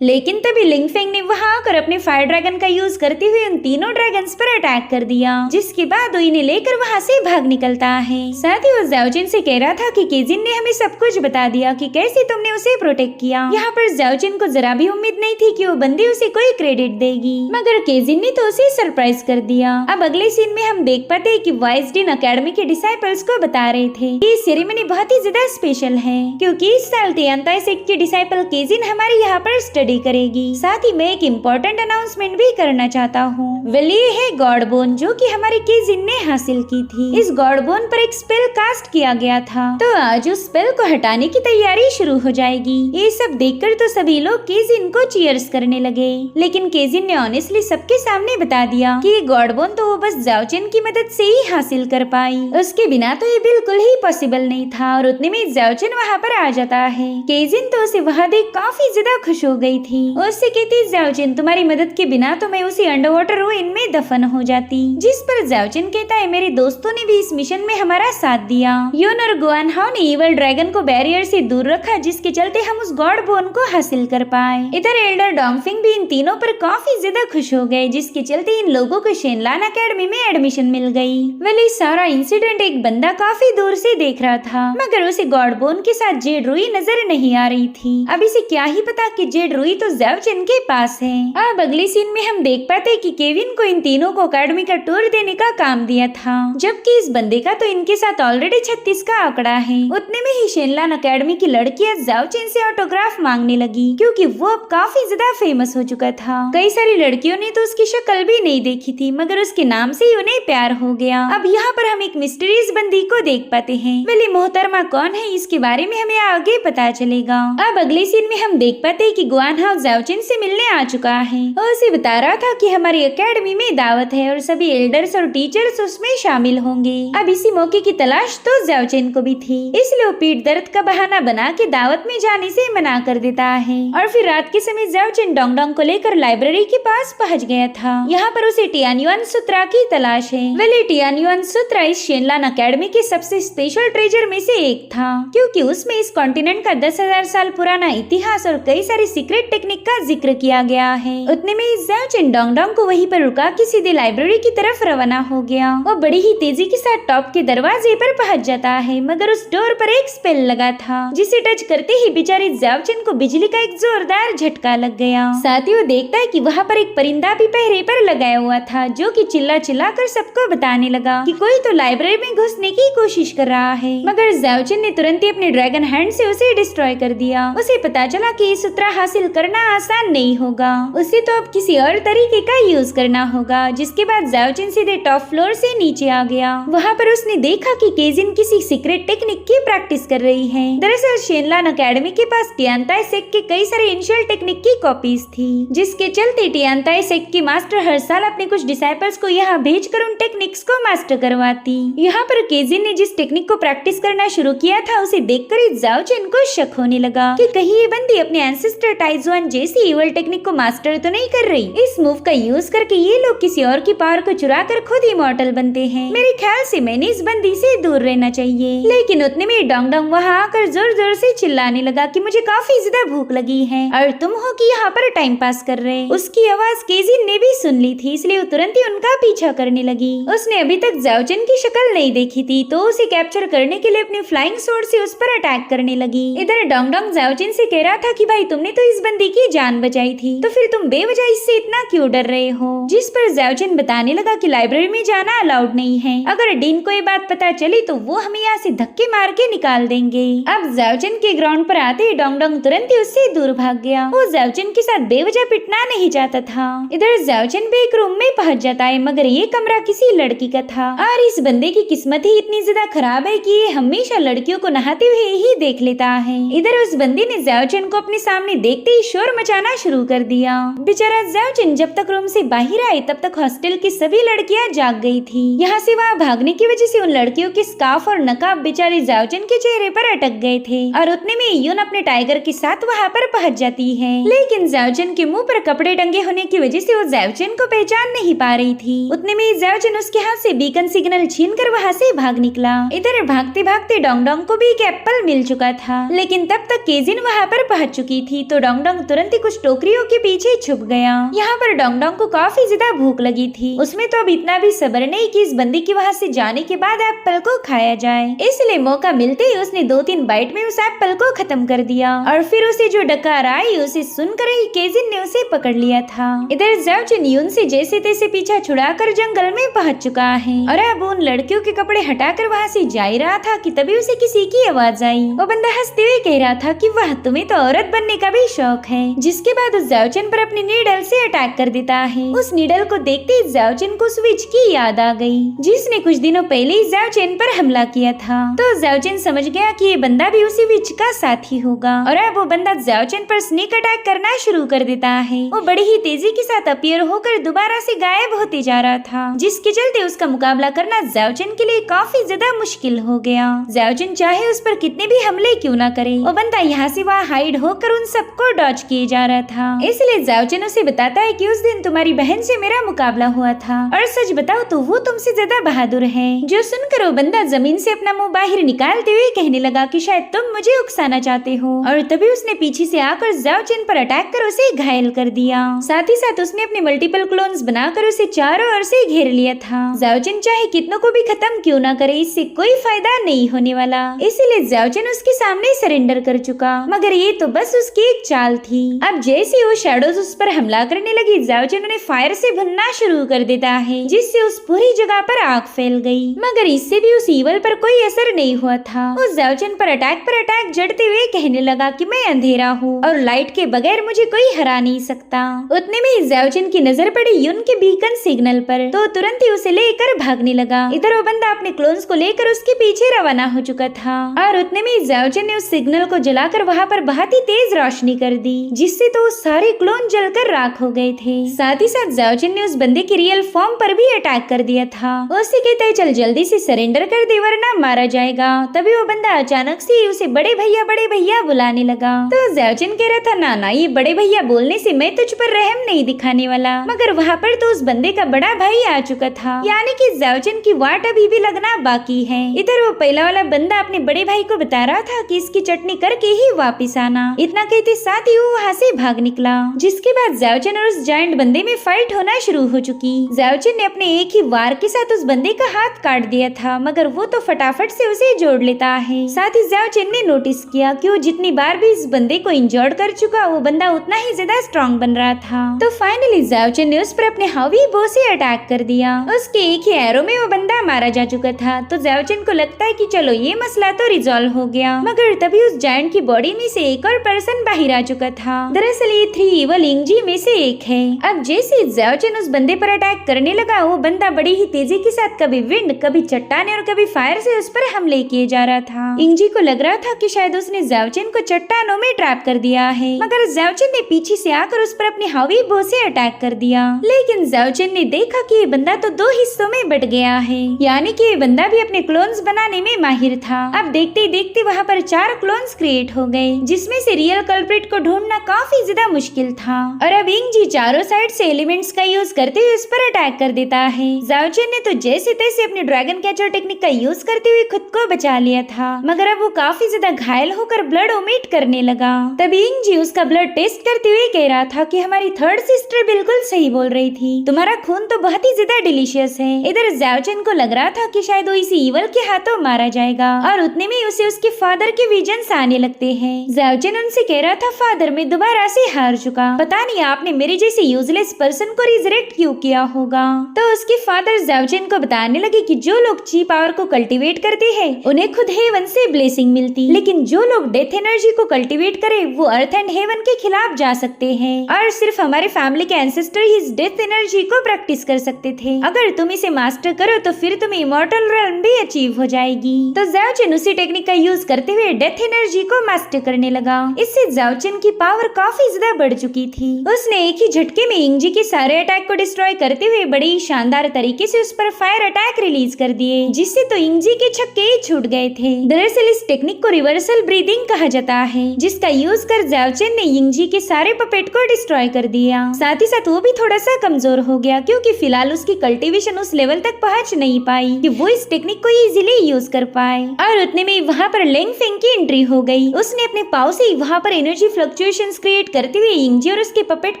लेकिन तभी लिंगफेंग ने वहां आकर अपने फायर ड्रैगन का यूज करते हुए उन तीनों ड्रैगन्स पर अटैक कर दिया, जिसके बाद वो इन्हें लेकर वहां से भाग निकलता है। साथ ही वो ज़ाओजिन से कह रहा था कि केजिन ने हमें सब कुछ बता दिया कि कैसे तुमने उसे प्रोटेक्ट किया। यहाँ पर ज़ाओजिन को जरा भी उम्मीद नहीं थी कि वो बंदी उसे कोई क्रेडिट देगी, मगर केजिन ने तो उसे सरप्राइज कर दिया। अब अगले सीन में हम देख पाते हैं कि वाइसडीन अकेडमी के डिसाइपल्स को बता रहे थे ये सेरेमनी बहुत ही ज्यादा स्पेशल है, क्योंकि इस साल तियांताई सेक्ट की डिसाइपल केजिन हमारे यहाँ पर स्टडी करेगी। साथ ही मैं एक इम्पोर्टेंट अनाउंसमेंट भी करना चाहता हूँ। ये है गॉड बोन जो कि हमारे केजिन ने हासिल की थी। इस गॉड बोन पर एक स्पेल कास्ट किया गया था, तो आज उस स्पेल को हटाने की तैयारी शुरू हो जाएगी। ये सब देखकर तो सभी लोग केजिन को चीयर्स करने लगे, लेकिन केजिन ने ऑनेस्टली सबके सामने बता दिया कि ये गॉड बोन तो वो बस ज़ाओजिन की मदद से ही हासिल कर पाई, उसके बिना तो ये बिल्कुल ही पॉसिबल नहीं था। और उतने में ज़ाओजिन वहाँ पर आ जाता है। केजिन तो उसे वहाँ देख काफी ज्यादा खुश हो गई थी। उससे कहती ज़ाओजिन तुम्हारी मदद के बिना तो मैं उसी अंडर वाटर रूइन में दफन हो जाती। जिस पर ज़ाओजिन कहता है मेरे दोस्तों ने भी इस मिशन में हमारा साथ दिया। यून और गुआनहाओ ने इवल ड्रैगन को बैरियर से दूर रखा, जिसके चलते हम उस गॉड बोन को हासिल कर पाए। इधर एल्डर डोंगफिंग भी इन तीनों पर काफी ज्यादा खुश हो गए, जिसके चलते इन लोगों को शेनलान अकेडमी में एडमिशन मिल गई। वेल इस सारा इंसिडेंट एक बंदा काफी दूर से देख रहा था, मगर उसे गॉड बोन के साथ जेड रूई नजर नहीं आ रही थी। अब इसे क्या ही पता कि जेड रूई तो ज़ाओजिन के पास है। अब अगले सीन में हम देख पाते कि केविन को इन तीनों को अकेडमी का टूर देने का काम दिया था, जबकि इस बंदे का तो इनके साथ ऑलरेडी 36 का आंकड़ा है। उतने में ही शेनलान अकेडमी की लड़कियां ज़ाओजिन से ऑटोग्राफ मांगने लगी, क्योंकि वो अब काफी ज्यादा फेमस हो चुका था। कई सारी लड़कियों ने तो उसकी शक्ल भी नहीं देखी थी, मगर उसके नाम से ही उन्हें प्यार हो गया। अब यहाँ पर हम एक मिस्टीरियस बंदी को देख पाते हैं। वेल मोहतरमा कौन है इसके बारे में हमें आगे पता चलेगा। अब अगले सीन में हम देख पाते हैं कि गुआनहाओ ज़ाओजिन से मिलने आ चुका है और उसे बता रहा था कि हमारी एकेडमी में दावत है और सभी एल्डर्स और टीचर्स उसमें शामिल होंगे। अब इसी मौके की तलाश तो ज़ाओजिन को भी थी, इसलिए वो पीठ दर्द का बहाना बना के दावत में जाने से मना कर देता है। और फिर रात के समय ज़ाओजिन डोंगडोंग को लेकर लाइब्रेरी के पास पहुंच गया था। यहाँ पर उसे टियानयुआन सूत्रा की तलाश है। वेल टियानयुआन सूत्रा इस शेनलान अकेडमी के सबसे स्पेशल ट्रेजर में से एक था, क्योंकि उसमें इस कॉन्टिनेंट का 10,000 साल पुराना इतिहास और कई सारी सीक्रेट टेक्निक का जिक्र किया गया है। उतने में ज़ाओजिन डोंगडोंग को वहीं पर रुका के सीधे लाइब्रेरी की तरफ रवाना हो गया। वो बड़ी ही तेजी के साथ टॉप के दरवाजे पर पहुंच जाता है, मगर उस डोर पर एक स्पेल लगा था, जिसे टच करते ही बेचारे ज़ाओजिन को बिजली का एक जोरदार झटका लग गया। साथ ही वो देखता है कि वहाँ पर एक परिंदा भी पहरे पर लगाया हुआ था, जो कि चिल्ला चिल्ला कर सबको बताने लगा कि कोई तो लाइब्रेरी में घुसने की कोशिश कर रहा है। मगर ज़ाओजिन ने तुरंत ही अपने ड्रैगन हैंड से उसे डिस्ट्रॉय कर दिया। उसे पता चला कि ये सूत्र हासिल करना आसान नहीं होगा, उसे तो अब किसी और तरीके का यूज करना होगा। जिसके बाद ज़ाओजिन सीधे टॉप फ्लोर से नीचे आ गया। वहाँ पर उसने देखा कि केजिन किसी सीक्रेट टेक्निक की प्रैक्टिस कर रही है। दरअसल शेनलान अकेडमी के पास तियांताई सेक्ट के कई सारे एंशिएंट टेक्निक की कॉपीज थी, जिसके चलते तियांताई सेक्ट की मास्टर हर साल अपने कुछ डिसाइपल्स को यहाँ भेजकर उन टेक्निक्स को मास्टर करवाती। यहाँ पर केजिन ने जिस टेक्निक को प्रैक्टिस करना शुरू किया था, उसे देखकर ही ज़ाओजिन को शक होने लगा कि कहीं ये बंदी अपने एंसेस्टर टाइजुआन जैसी इवल टेक्निक को मास्टर तो नहीं कर रही। इस मूव का यूज करके ये लोग किसी और की पावर को चुरा कर खुद इमॉर्टल बनते हैं। मेरे ख्याल से मैंने इस बंदी से दूर रहना चाहिए। लेकिन उतने में डोंगडोंग वहाँ आकर जोर जोर से चिल्लाने लगा कि मुझे काफी ज्यादा भूख लगी है और तुम हो कि यहाँ पर टाइम पास कर रहे। उसकी आवाज केजिन ने भी सुन ली थी, इसलिए वो तुरंत ही उनका पीछा करने लगी। उसने अभी तक ज़ाओजिन की शक्ल नहीं देखी थी, तो उसे कैप्चर करने के लिए अपनी फ्लाइंग स्वॉर्ड से उस पर अटैक करने लगी। इधर डोंगडोंग ज़ाओजिन से कह रहा था कि भाई तुमने तो इस बंदी की जान बचाई थी, तो फिर तुम बेवजह इससे इतना क्यों डर रहे हो। जिस पर ज़ाओजिन बताने लगा कि लाइब्रेरी में जाना अलाउड नहीं है, अगर डीन को ये बात पता चली तो वो हमें यहाँ से धक्के मार के निकाल देंगे। अब ज़ाओजिन के ग्राउंड पर आते ही डोंगडोंग तुरंत ही उससे दूर भाग गया। वो ज़ाओजिन के साथ बेवजह पिटना नहीं चाहता था। इधर ज़ाओजिन भी एक रूम में पहुंच जाता है, मगर ये कमरा किसी लड़की का था और इस बंदे की किस्मत ही इतनी ज्यादा खराब है कि ये हमेशा लड़कियों को नहाते हुए ही देख लेता है। इधर उस बंदी ने ज़ाओजिन को अपने सामने देखते ही शोर मचाना शुरू कर दिया। बेचारा ज़ाओजिन जब तक रूम से बाहर आए तब तक हॉस्टल की सभी लड़कियां जाग गई थी। यहाँ से वहाँ भागने की वजह से उन लड़कियों के स्कार्फ और नकाब बेचारे ज़ाओजिन के चेहरे पर अटक गए थे और उतने में यून अपने टाइगर के साथ वहाँ पर पहुँच जाती है। लेकिन ज़ाओजिन के मुंह पर कपड़े टंगे होने की वजह से वो ज़ाओजिन को पहचान नहीं पा रही थी। उतने में ज़ाओजिन उसके हाथ से बीकन सिग्नल छीनकर वहाँ से भाग निकला। इधर भागते भागते डोंगडोंग को भी एक एप्पल मिल चुका था, लेकिन तब तक केजिन वहाँ पर पहुँच चुकी थी तो डोंगडोंग तुरंत ही कुछ टोकरियों के पीछे छुप गया। यहाँ पर डोंगडोंग को काफी ज्यादा भूख लगी थी। उसमें तो अब इतना भी सब्र नहीं कि इस बंदी के वहाँ से जाने के बाद एप्पल को खाया जाए, इसलिए मौका मिलते ही उसने 2-3 बाइट में उस एप्पल को खत्म कर दिया। और फिर उसे जो डकार आई उसे सुनकर ही केजिन ने उसे पकड़ लिया था। इधर ज़ाओजिन यून से जैसे तैसे पीछा छुड़ाकर जंगल में पहुँच चुका है और अब उन लड़कियों के कपड़े हटाकर वहाँ से जा ही रहा था कि तभी उसे किसी की आवाज आई। वो बंदा हंसते हुए कह रहा था कि वाह, तुम्हें तो औरत बनने का भी शौक है। जिसके बाद उस ज़ाओजिन पर अपनी नीडल से अटैक कर देता है। उस नीडल को देखते ही ज़ाओजिन को स्विच की याद आ गई, जिसने कुछ दिनों पहले ही ज़ाओजिन पर हमला किया था। तो ज़ाओजिन समझ गया कि ये बंदा भी उसी विच का साथी होगा और अब वो बंदा ज़ाओजिन पर स्नेक अटैक करना शुरू कर देता है। वो बड़ी ही तेजी के साथ अपीयर होकर दोबारा से गायब होते जा रहा था, जिसके चलते उसका मुकाबला करना ज़ाओजिन के लिए काफी ज्यादा मुश्किल हो गया। ज़ाओजिन चाहे उस पर कितने भी हमले क्यों ना करे, वो बंदा यहाँ से वहाँ हाइड होकर उन सबको डॉज किए जा रहा था। इसलिए ज़ाओजिन उसे बताता है कि उस दिन तुम्हारी बहन से मेरा मुकाबला हुआ था और सच बताओ तो वो तुमसे ज्यादा बहादुर है। जो सुनकर वो बंदा जमीन से अपना मुंह बाहर निकालते हुए कहने लगा कि शायद तुम मुझे उकसाना चाहते हो, और तभी उसने पीछे से आकर ज़ाओजिन पर अटैक कर उसे घायल कर दिया। साथ ही साथ उसने अपने मल्टीपल क्लोन्स बनाकर उसे चारों ओर से घेर लिया था। ज़ाओजिन चाहे कितनों को भी खत्म क्यों ना करे, इससे कोई फायदा नहीं होने वाला, इसीलिए ज़ाओजिन उसके सामने सरेंडर कर चुका। मगर ये तो बस उसकी एक चाल थी। अब जैसे वो शैडोज उस पर हमला करने लगी, ज़ाओजिन उन्हें फायर से भुनना शुरू कर देता है, जिससे उस पूरी जगह पर आग फैल गई। मगर इससे भी उस ईवल पर कोई असर नहीं हुआ था। उस ज़ाओजिन पर अटैक जड़ते हुए कहने लगा कि मैं अंधेरा हूँ और लाइट के बगैर मुझे कोई हरा नहीं सकता। उतने में ज़ाओजिन की नजर पड़ी यून के बीकन सिग्नल पर, तो तुरंत ही उसे लेकर भागने लगा। इधर वो बंदा अपने क्लोन्स को लेकर उसके पीछे रवाना हो चुका था और उतने में ज़ाओजिन ने उस सिग्नल को जलाकर वहाँ पर बहुत ही तेज रोशनी कर दी, जिससे तो सारे क्लोन जलकर राख हो गए थे। साथ ही साथ ज़ाओजिन ने उस बंदे की रियल फॉर्म पर भी अटैक कर दिया था। उससे कहता है चल जल्दी से सरेंडर कर दे वरना मारा जाएगा। तभी वो बंदा अचानक से उसे बड़े भैया बुलाने लगा। तो ज़ाओजिन कह रहा था ना ये बड़े भैया बोलने से मैं तुझ पर रहम नहीं दिखाने वाला। मगर वहाँ पर तो उस बंदे का बड़ा भाई आ चुका था, यानी कि ज़ाओजिन की वाट अभी भी लगना बाकी है। इधर वो पहला वाला बंदा अपने बड़े भाई को बता रहा था कि इसकी चटनी करके ही वापिस आना। इतना कहते साथ ही वो वहाँ से भाग निकला, जिसके बाद ज़ाओजिन और उस जायंट बंदे में फाइट होना शुरू हो चुकी। ज़ाओजिन ने अपने एक ही वार के साथ उस बंदे का हाथ काट दिया था, मगर वो तो फटाफट से उसे जोड़ लेता है। साथ ही ज़ाओजिन ने नोटिस किया कि वो जितनी बार भी इस बंदे को इंजर्ड कर चुका, वो बंदा उतना ही ज्यादा स्ट्रॉन्ग बन रहा था। तो फाइनली ज़ाओजिन ने उस पर अपने हावी बो से अटैक कर दिया। उसके एक ही एरो में वो बंदा मारा जा चुका था। तो ज़ाओजिन को लगता है कि चलो ये मसला तो रिजॉल्व हो गया, मगर तभी उस जायंट की बॉडी में से एक और पर्सन बाहर आ चुका था। दरअसल ये 3 इवल इंजी में से एक है। अब जैसे ज़ाओजिन उस बंदे पर अटैक करने लगा, वो बंदा बड़ी ही तेजी के साथ कभी विंड, कभी चट्टाने और कभी फायर से उस पर हमले किए जा रहा था। इंजी को लग रहा था कि शायद उसने ज़ाओजिन को चट्टानों में ट्रैप कर दिया है, मगर ज़ाओजिन ने पीछे से आकर उस पर अपने हावी बो से अटैक कर दिया। लेकिन ज़ाओजिन ने देखा कि ये बंदा तो 2 हिस्सों में बट गया है, यानी कि ये बंदा भी अपने क्लोन्स बनाने में माहिर था। अब देखते ही देखते वहाँ पर 4 क्लोन्स क्रिएट हो गए, जिसमें से रियल कल्प्रिट को ढूंढना काफी ज्यादा मुश्किल था। और अब इंजी चारों साइड से एलिमेंट्स का यूज करते हुए उस पर अटैक कर देता है। ज़ाओजिन ने तो जैसे तैसे अपने ड्रैगन कैचर टेक्निक का यूज करते हुए खुद को बचा लिया था, मगर अब वो काफी ज्यादा घायल होकर ब्लड ओमिट करने लगा। तभी इंजी उसका ब्लड टेस्ट करते हुए कह रहा था कि हमारी थर्ड सिस्टर बिल्कुल सही बोल रही थी, तुम्हारा खून तो बहुत ही ज्यादा डिलीशियस है। इधर ज़ाओजिन को लग रहा था कि शायद वो इसी ईवल के हाथों मारा जाएगा, और उतने में उसे उसके फादर के विजन्स आने लगते हैं। ज़ाओजिन उनसे कह रहा था फादर मैं दोबारा से हार चुका, पता नहीं आपने मेरे जैसे यूजलेस पर्सन को रिजरेक्ट क्यों किया होगा। तो उसके फादर ज़ाओजिन को बताने लगे कि जो लोग ची पावर को कल्टीवेट करते हैं उन्हें खुद हेवन से ब्लेसिंग मिलती, लेकिन जो लोग डेथ एनर्जी को कल्टीवेट करे वो अर्थ एंड हेवन के खिलाफ जा सकते हैं, और सिर्फ हमारे फैमिली के एंसेस्टर ही इस डेथ एनर्जी को प्रैक्टिस कर सकते थे। अगर तुम इसे मास्टर करो तो फिर तुम्हें इमॉर्टल रेल्म भी अचीव हो जाएगी। तो ज़ाओजिन उसी टेक्निक का यूज करते हुए डेथ एनर्जी को मास्टर करने लगा। इससे ज़ाओजिन की पावर काफी ज्यादा बढ़ चुकी थी। उसने एक ही झटके में इंजी के सारे अटैक को डिस्ट्रॉय करते हुए बड़ी शानदार तरीके से उस पर फायर अटैक रिलीज कर दिए, जिससे तो इंजी के छक्के छूट गए थे। दरअसल इस टेक्निक को रिवर्सल ब्रीदिंग कहा जाता है, जिसका यूज कर ज़ाओ चेन ने इंजी के सारे पपेट को डिस्ट्रॉय कर दिया। साथ ही साथ वो भी थोड़ा सा कमजोर हो गया, क्योंकि फिलहाल उसकी कल्टीवेशन उस लेवल तक पहुंच नहीं पाई कि वो इस टेक्निक को इजीली यूज कर पाए। और उतने में वहाँ पर लेंग फेंग की एंट्री हो गई। उसने अपने पाव से वहाँ पर एनर्जी फ्लक्चुएशंस क्रिएट करते हुए इंजी और उसके पपेट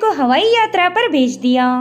को हवाई यात्रा पर भेज दिया।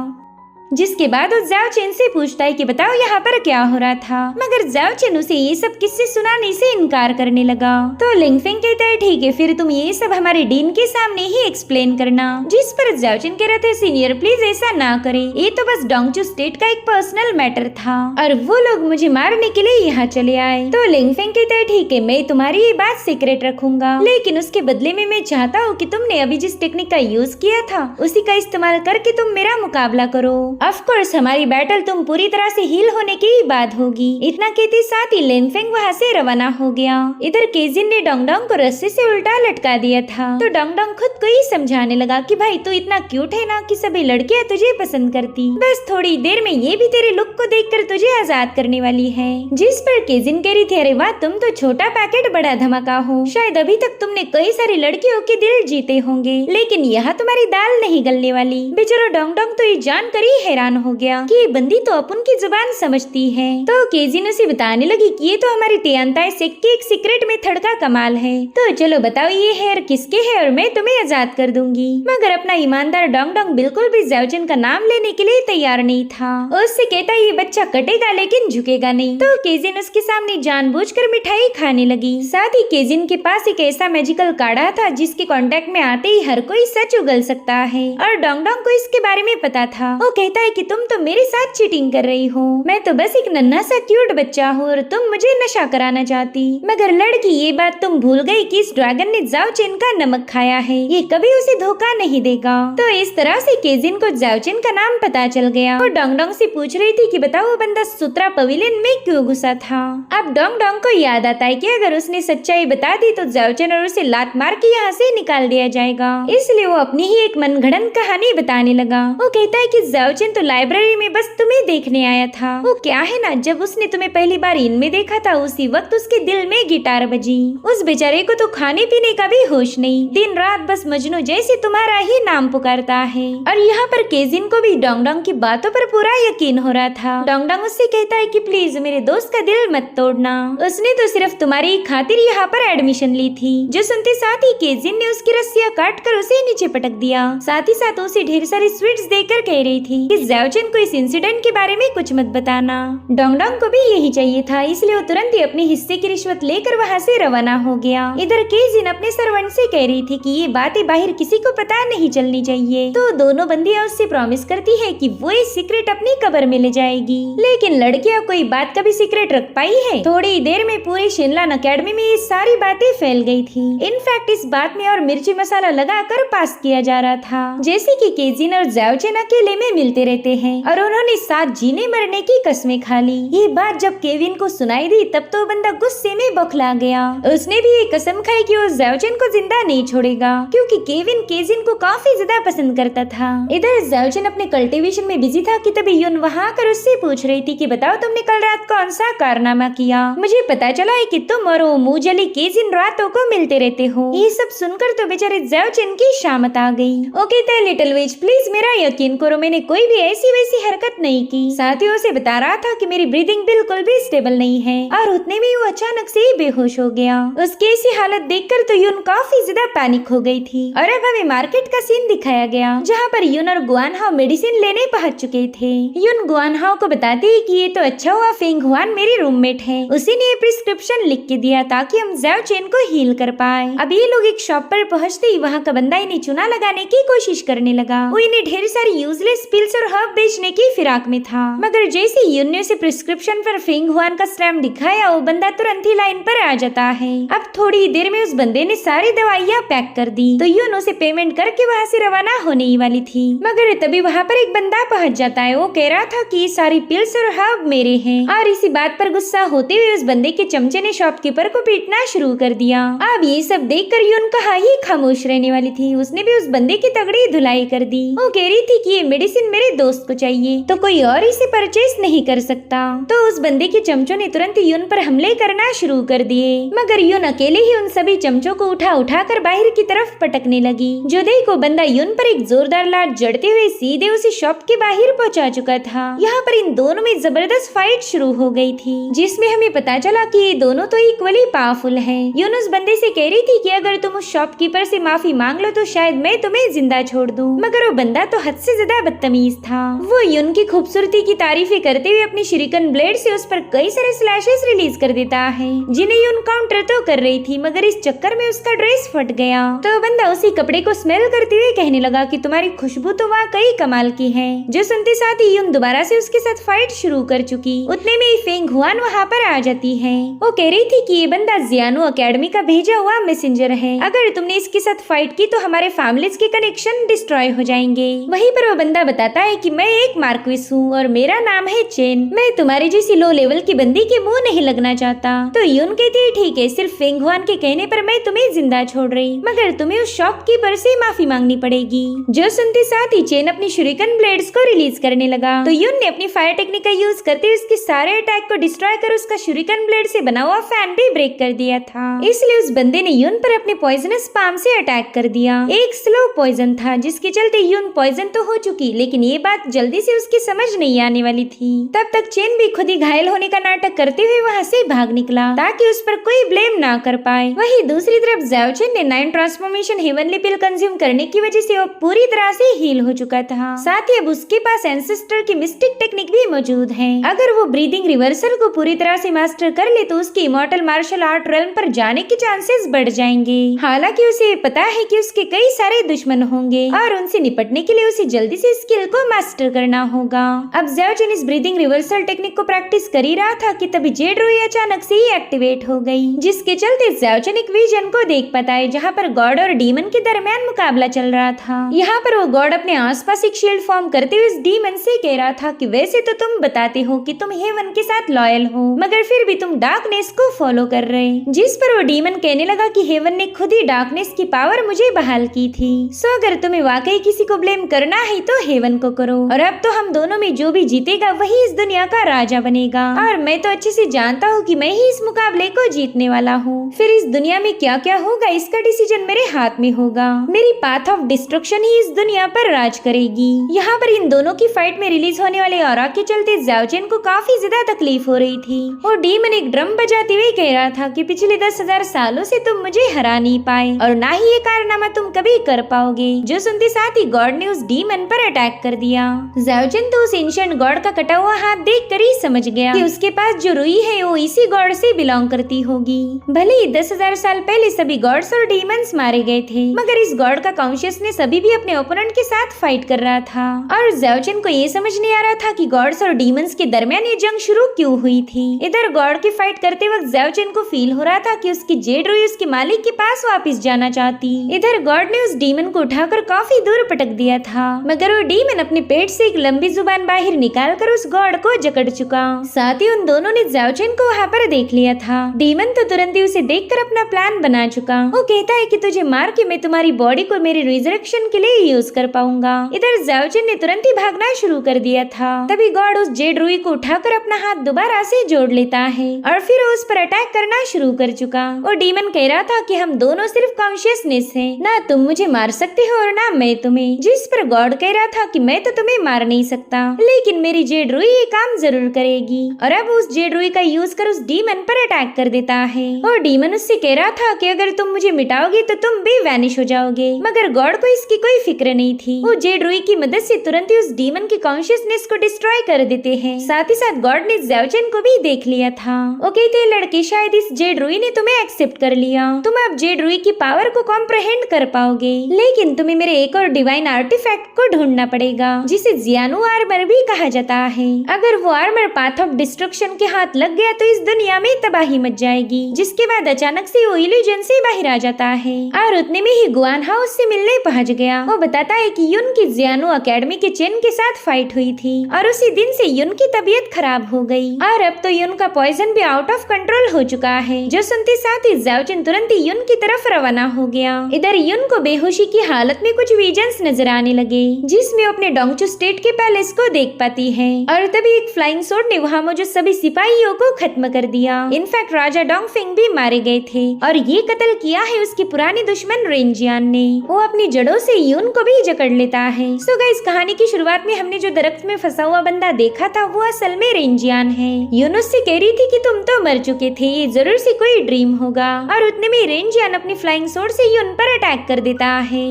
जिसके बाद वो ज़ाओ चेन से पूछता है कि बताओ यहाँ पर क्या हो रहा था, मगर ज़ाओ चेन उसे ये सब किस्से सुनाने से इनकार करने लगा। तो लिंग फेंग कहता है ठीक है, फिर तुम ये सब हमारे डीन के सामने ही एक्सप्लेन करना। जिस पर ज़ाओ चेन कह रहे थे सीनियर प्लीज ऐसा ना करे, ये तो बस डोंगचू स्टेट का एक पर्सनल मैटर था और वो लोग मुझे मारने के लिए यहाँ चले आए। तो लिंग फेंग कहता है ठीक है, मैं तुम्हारी ये बात सीक्रेट रखूंगा, लेकिन उसके बदले में मैं चाहता हूँ कि तुमने अभी जिस टेक्निक का यूज किया था उसी का इस्तेमाल करके तुम मेरा मुकाबला करो। ऑफ कोर्स हमारी बैटल तुम पूरी तरह से हील होने की बाद होगी। इतना कहते साथ ही लिन फेंग वहाँ से रवाना हो गया। इधर केजिन ने डोंग डोंग को रस्सी से उल्टा लटका दिया था, तो डोंग डोंग खुद को ही समझाने लगा कि भाई तू इतना क्यूट है ना कि सभी लड़कियां तुझे पसंद करती, बस थोड़ी देर में ये भी तेरे लुक को देखकर तुझे आजाद करने वाली है। जिस पर केजिन कह रही थी अरे वाह तुम तो छोटा पैकेट बड़ा धमाका हो, शायद अभी तक तुमने कई सारी लड़कियों के दिल जीते होंगे, लेकिन यहाँ तुम्हारी दाल नहीं गलने वाली। बेचारा डोंग डोंग तो ये जानकर ही हैरान हो गया कि ये बंदी तो अपन की जुबान समझती है। तो केजिन उसे बताने लगी कि ये तो हमारी टियानताई सेक्ट की एक सीक्रेट मेथड का कमाल है, तो चलो बताओ ये हेयर किसके है और मैं तुम्हें आजाद कर दूंगी। मगर अपना ईमानदार डोंग डोंग बिल्कुल भी ज़ाओ चेन का नाम लेने के लिए तैयार नहीं था। उससे कहता ये बच्चा कटेगा लेकिन झुकेगा नहीं। तो केजिन उसके सामने जानबूझकर मिठाई खाने लगी। साथ ही केजिन के पास एक ऐसा मैजिकल काढ़ा था जिसके कांटेक्ट में आते ही हर कोई सच उगल सकता है, और डोंग डोंग को इसके बारे में पता था। वो कहता है कि तुम तो मेरे साथ चीटिंग कर रही हो, मैं तो बस एक नन्हा सा क्यूट बच्चा हूँ और तुम मुझे नशा कराना चाहती। मगर लड़की ये बात तुम भूल गई कि इस ड्रैगन ने ज़ाओ चेन का नमक खाया है, ये कभी उसे धोखा नहीं देगा। तो इस तरह से केजिन को ज़ाओ चेन का नाम पता चल गया। वो डोंग डोंग से पूछ रही थी कि बताओ वो बंदा सुत्रा पवेलियन में क्यों घुसा था। अब डोंग डोंग को याद आता है कि अगर उसने सच्चाई बता दी तो ज़ाओ चेन और उसे लात मार के यहाँ से निकाल दिया जाएगा, इसलिए वो अपनी ही एक मनगढ़ंत कहानी बताने लगा। वो कहता है कि ज़ाओ चेन तो लाइब्रेरी में बस तुम्हें देखने आया था। वो क्या है ना, जब उसने तुम्हें पहली बार इनमें देखा था उसी वक्त उसके दिल में गिटार बजी। उस बेचारे को तो खाने पीने का भी होश नहीं, दिन रात बस मजनू जैसे तुम्हारा ही नाम पुकारता है। और यहाँ पर केजिन को भी डोंग डोंग की बातों पर पूरा यकीन हो रहा था। डोंग डोंग उससे कहता है कि प्लीज मेरे दोस्त का दिल मत तोड़ना, उसने तो सिर्फ तुम्हारी खातिर यहाँ पर एडमिशन ली थी। जो सुनते साथ ही केजिन ने उसकी रस्सियाँ काट कर उसे नीचे पटक दिया। साथ ही साथ उसे ढेर सारी स्वीट्स देकर कह रही थी कि ज़ाओ चेन को इस इंसिडेंट के बारे में कुछ मत बताना। डोंग डोंग को भी यही चाहिए था, इसलिए वो तुरंत ही अपने हिस्से की रिश्वत लेकर वहाँ से रवाना हो गया। इधर केजिन अपने सर्वेंट से कह रही थी कि ये बातें बाहर किसी को पता नहीं चलनी चाहिए। तो दोनों बंदियां उससे प्रॉमिस करती है कि वो ये सीक्रेट अपनी कब्र में ले जाएगी, लेकिन लड़कियां कोई बात कभी सीक्रेट रख पाई है? थोड़ी देर में पूरी शिनलान अकेडमी में ये सारी बातें फैल गई थी। इनफैक्ट इस बात में और मिर्ची मसाला लगाकर पास किया जा रहा था, जैसे कि केजिन और ज़ाओ चेन अकेले में मिलते रहते हैं और उन्होंने साथ जीने मरने की कसमें खा ली। ये बात जब केविन को सुनाई दी तब तो बंदा गुस्से में बौखला गया। उसने भी ये कसम खाई कि वो ज़ाओ चेन को जिंदा नहीं छोड़ेगा, क्योंकि केविन केजिन को काफी ज्यादा पसंद करता था। इधर ज़ाओ चेन अपने कल्टीवेशन में बिजी था कि तभी यून वहाँ आकर उससे पूछ रही थी कि बताओ तुमने कल रात कौन सा कारनामा किया? मुझे पता चला है कि तुम और वो मुँह जली केजिन रातों को मिलते रहते हो। ये सब सुनकर तो बेचारे ज़ाओ चेन की शामत आ गई। वो कहता है लिटिल विच प्लीज मेरा यकीन करो, मैंने कोई भी ऐसी वैसी हरकत नहीं की। साथियों से बता रहा था कि मेरी ब्रीदिंग बिल्कुल भी स्टेबल नहीं है, और उतने में वो अचानक से ही बेहोश हो गया। उसकी ऐसी हालत देखकर तो यून काफी ज्यादा पैनिक हो गई थी। और अब हमें मार्केट का सीन दिखाया गया, जहाँ पर यून और गुआन हाओ मेडिसिन लेने पहुंच चुके थे। यून गुआन हाओ को बताते हैं कि ये तो अच्छा हुआ फेंग हुआन मेरी रूममेट है, उसी ने प्रिस्क्रिप्शन लिख के दिया ताकि हम ज़ाओ चेन को हील कर पाए। अब ये लोग एक शॉप पर पहुँचते ही वहाँ का बंदा इन्हें चूना लगाने की कोशिश करने लगा। वो इन्हें ढेर सारी यूजलेस पिल्स और हर्ब बेचने की फिराक में था। मगर जैसे यून ने उसे प्रिस्क्रिप्शन पर फेंग हुआन का स्टैम्प दिखाया, वो बंदा तुरंत ही लाइन पर आ जाता है। अब थोड़ी देर में उस बंदे ने सारी दवाइयाँ पैक कर दी तो यून उसे पेमेंट करके वहाँ से रवाना होने ही वाली थी। मगर तभी वहाँ पर एक बंदा पहुँच जाता है। वो कह रहा था कि सारी पिल्स और हर्ब मेरे हैं, और इसी बात पर गुस्सा होते हुए उस बंदे के चमचे ने शॉपकीपर को पीटना शुरू कर दिया। अब ये सब देखकर यून कहाँ ही खामोश रहने वाली थी। उसने भी उस बंदे की तगड़ी धुलाई कर दी। वो कह रही थी कि ये मेडिसिन मेरे दोस्त को चाहिए तो कोई और इसे परचेस नहीं कर सकता। तो उस बंदे के चमचों ने तुरंत यून पर हमले करना शुरू कर दिए। मगर यून अकेले ही उन सभी चमचों को उठा कर बाहर की तरफ पटकने लगी। जो देखो बंदा यून पर एक जोरदार लात जड़ते हुए सीधे उसे शॉप के बाहर पहुंचा चुका था। यहाँ पर इन दोनों में जबरदस्त फाइट शुरू हो गई थी, जिसमें हमें पता चला कि ये दोनों तो इक्वली पावरफुल है। यून उस बंदे से कह रही थी कि अगर तुम उस शॉपकीपर से माफी मांग लो तो शायद मैं तुम्हें जिंदा छोड़ दूं। मगर वो बंदा तो हद से ज्यादा बदतमीज था। वो यून की खूबसूरती की तारीफें करते हुए अपनी शरीकन ब्लेड से उस पर कई सारे स्लैशेस रिलीज कर देता है, जिन्हें यून काउंटर तो कर रही थी, मगर इस चक्कर में उसका ड्रेस फट गया। तो बंदा उसी कपड़े को स्मेल करते हुए कहने लगा कि तुम्हारी खुशबू तो वाकई कमाल की है। जो सुनते साथ ही यून दोबारा से उसके साथ फाइट शुरू कर चुकी। उतने में फेंग हुआन वहाँ पर आ जाती है। वो कह रही थी कि ये बंदा जियानो अकेडमी का भेजा हुआ मैसेंजर है। अगर तुमने इसके साथ फाइट की तो हमारे फैमिलीज के कनेक्शन डिस्ट्रॉय हो जाएंगे। वहीं पर वो बंदा बताता है कि मैं एक मार्क्विस हूँ और मेरा नाम है चेन। मैं तुम्हारी जैसी लो लेवल की बंदी के मुंह नहीं लगना चाहता। तो यून कहती है ठीक है, सिर्फ फेंग हुआन के कहने पर मैं तुम्हें जिंदा छोड़ रही, मगर तुम्हें उस शॉपकीपर से माफी मांगनी पड़ेगी। जो सुनते साथ ही चेन अपनी शुरिकन ब्लेड्स को रिलीज करने लगा। तो यून ने अपनी फायर टेक्निक का यूज करते हुए उसके सारे अटैक को डिस्ट्रॉय कर उसका शुरिकन ब्लेड से बना हुआ फैन भी ब्रेक कर दिया था। इसलिए उस बंदे ने यून पर अपने पॉइजनस पाम से अटैक कर दिया। एक स्लो पॉइजन था जिसके चलते यून पॉइजन तो हो चुकी, लेकिन ये बात जल्दी से उसकी समझ नहीं आने वाली थी। तब तक चेन भी खुद ही घायल होने का नाटक करते हुए वहाँ से भाग निकला ताकि उस पर कोई ब्लेम ना कर पाए। वहीं दूसरी तरफ ज़ाओ चेन ने 9 ट्रांसफॉर्मेशन हेवनली पिल कंज्यूम करने की वजह से वो पूरी तरह से हील हो चुका था। साथ ही अब उसके पास एंसेस्टर की मिस्टिक टेक्निक भी मौजूद है। अगर वो ब्रीदिंग रिवर्सल को पूरी तरह से मास्टर कर ले तो उसके इमॉर्टल मार्शल आर्ट रेल्म पर जाने के चांसेस बढ़ जाएंगे। हालांकि उसे पता है कि उसके कई सारे दुश्मन होंगे और उनसे निपटने के लिए उसे जल्दी से स्किल को मास्टर करना होगा। अब ज़ाओ चेन इस ब्रीदिंग रिवर्सल टेक्निक को प्रैक्टिस कर ही रहा था कि तभी जेड रोई अचानक से ही एक्टिवेट हो गई, जिसके चलते ज़ाओ चेन एक विजन को देख पाता है जहाँ पर गॉड और डीमन के दरमियान मुकाबला चल रहा था। यहाँ पर वो गॉड अपने आसपास एक शील्ड फॉर्म करते हुए इस डीमन से कह रहा था कि वैसे तो तुम बताते हो कि तुम हेवन के साथ लॉयल हो, मगर फिर भी तुम डार्कनेस को फॉलो कर रहे। जिस पर वो डीमन कहने लगा कि हेवन ने खुद ही डार्कनेस की पावर मुझे बहाल की थी। सो अगर तुम्हें वाकई किसी को ब्लेम करना है तो हेवन को करो, और अब तो हम दोनों में जो भी जीतेगा वही इस दुनिया का राजा बनेगा। और मैं तो अच्छे से जानता हूँ कि मैं ही इस मुकाबले को जीतने वाला हूँ। फिर इस दुनिया में क्या क्या होगा इसका डिसीजन मेरे हाथ में होगा। मेरी पाथ ऑफ डिस्ट्रक्शन ही इस दुनिया पर राज करेगी। यहाँ पर इन दोनों की फाइट में रिलीज होने वाले ऑरा के चलते ज़ाओ चेन को काफी ज्यादा तकलीफ हो रही थी। और डीमन एक ड्रम बजाते हुए कह रहा था कि पिछले 10,000 सालों से तुम मुझे हरा नहीं पाए और ना ही ये कारनामा तुम कभी कर पाओगे। जो सुनते साथ ही गॉड ने उस डीमन पर अटैक कर दिया। ज़ाओ चेन तो उस एंशिएंट गॉड का कटा हुआ हाथ देख कर ही समझ गया कि उसके पास जो रुई है वो इसी गॉड से बिलोंग करती होगी। भले ही 10,000 साल पहले सभी गॉड्स और डीमंस मारे गए थे, मगर इस गॉड का कॉन्शियसनेस अभी भी अपने ओपोनेंट के साथ फाइट कर रहा था। और ज़ाओ चेन को ये समझ नहीं आ रहा था कि गॉड्स और डीमंस के दरमियान ये जंग शुरू क्यों हुई थी। इधर गॉड की फाइट करते वक्त ज़ाओ चेन को फील हो रहा था कि उसकी जेड रुई उसके मालिक के पास वापस जाना चाहती। इधर गॉड ने उस डीमन को उठाकर काफी दूर पटक दिया था, मगर वो डीमन अपने पेट से एक लंबी जुबान बाहर निकाल कर उस गॉड को जकड़ चुका। साथ ही उन दोनों ने ज़ाओ चेन को वहाँ पर देख लिया था। डीमन तो तुरंत ही उसे देखकर अपना प्लान बना चुका। वो कहता है कि तुझे मार के मैं तुम्हारी बॉडी को मेरे रिजरेक्शन के लिए यूज कर पाऊंगा। इधर ज़ाओ चेन ने तुरंत ही भागना शुरू कर दिया था। तभी गॉड उस जेड रुई को उठाकर अपना हाथ दोबारा से जोड़ लेता है और फिर उस पर अटैक करना शुरू कर चुका। और डीमन कह रहा था कि हम दोनों सिर्फ कॉन्शियसनेस हैं, ना तुम मुझे मार सकते हो और ना मैं तुम्हें। जिस पर गॉड कह रहा था कि मैं तो तुम्हें मार नहीं सकता, लेकिन मेरी जेड रुई ये काम जरूर करेगी। और अब उस जेड रुई का यूज कर उस डीमन पर अटैक कर देता है। और डीमन उससे कह रहा था कि अगर तुम मुझे मिटाओगे तो तुम भी वैनिश हो जाओगे, मगर गॉड को इसकी कोई फिक्र नहीं थी। वो जेड रुई की मदद से तुरंत ही उस डीमन की कॉन्शियसनेस को डिस्ट्रॉय कर देते हैं। साथ ही साथ गॉड ने ज़ाओ चेन को भी देख लिया था। वो कहते लड़के शायद इस जेड रुई ने तुम्हें एक्सेप्ट कर लिया, तुम अब जेड रुई की पावर को कॉम्प्रहेंड कर पाओगे, लेकिन तुम्हें मेरे एक और डिवाइन आर्टिफैक्ट को ढूंढना पड़ेगा। जिसे जियानु आर्मर भी कहा जाता है। अगर वो आर्मर पाथ ऑफ डिस्ट्रक्शन के हाथ लग गया तो इस दुनिया में तबाही मच जाएगी। जिसके बाद अचानक से वो इल्यूजन से बाहर आ जाता है और उतने में ही गुआन हाउस से मिलने पहुंच गया। वो बताता है कि युन की जियानु अकेडमी के चेन के साथ फाइट हुई थी और उसी दिन से युन की तबीयत खराब हो गई और अब तो युन का पॉइजन भी आउट ऑफ कंट्रोल हो चुका है। जो सुनते साथ ही ज़ाओचिन तुरंत ही युन की तरफ रवाना हो गया। इधर युन को बेहोशी की हालत में कुछ विजन्स नजर आने लगे जिसमें अपने डोंगचू स्टेट के पैलेस को देख पाती है और तभी एक फ्लाइंग सोर्ड ने वहाँ मौजूद सभी सिपाहियों को खत्म कर दिया। इनफैक्ट राजा डोंगफिंग भी मारे गए थे और ये कत्ल किया है उसकी पुरानी दुश्मन रेंजियान ने। वो अपनी जड़ों से युन को भी जकड़ लेता है। सो गाइस, कहानी की शुरुआत में हमने जो दरख्त में फंसा हुआ बंदा देखा था वो असल में रेंजियान है। युन उससे कह रही थी कि तुम तो मर चुके थे, ये जरूर से कोई ड्रीम होगा और उतने में रेंजियान अपनी फ्लाइंग सोर्ड से युन पर अटैक कर देता है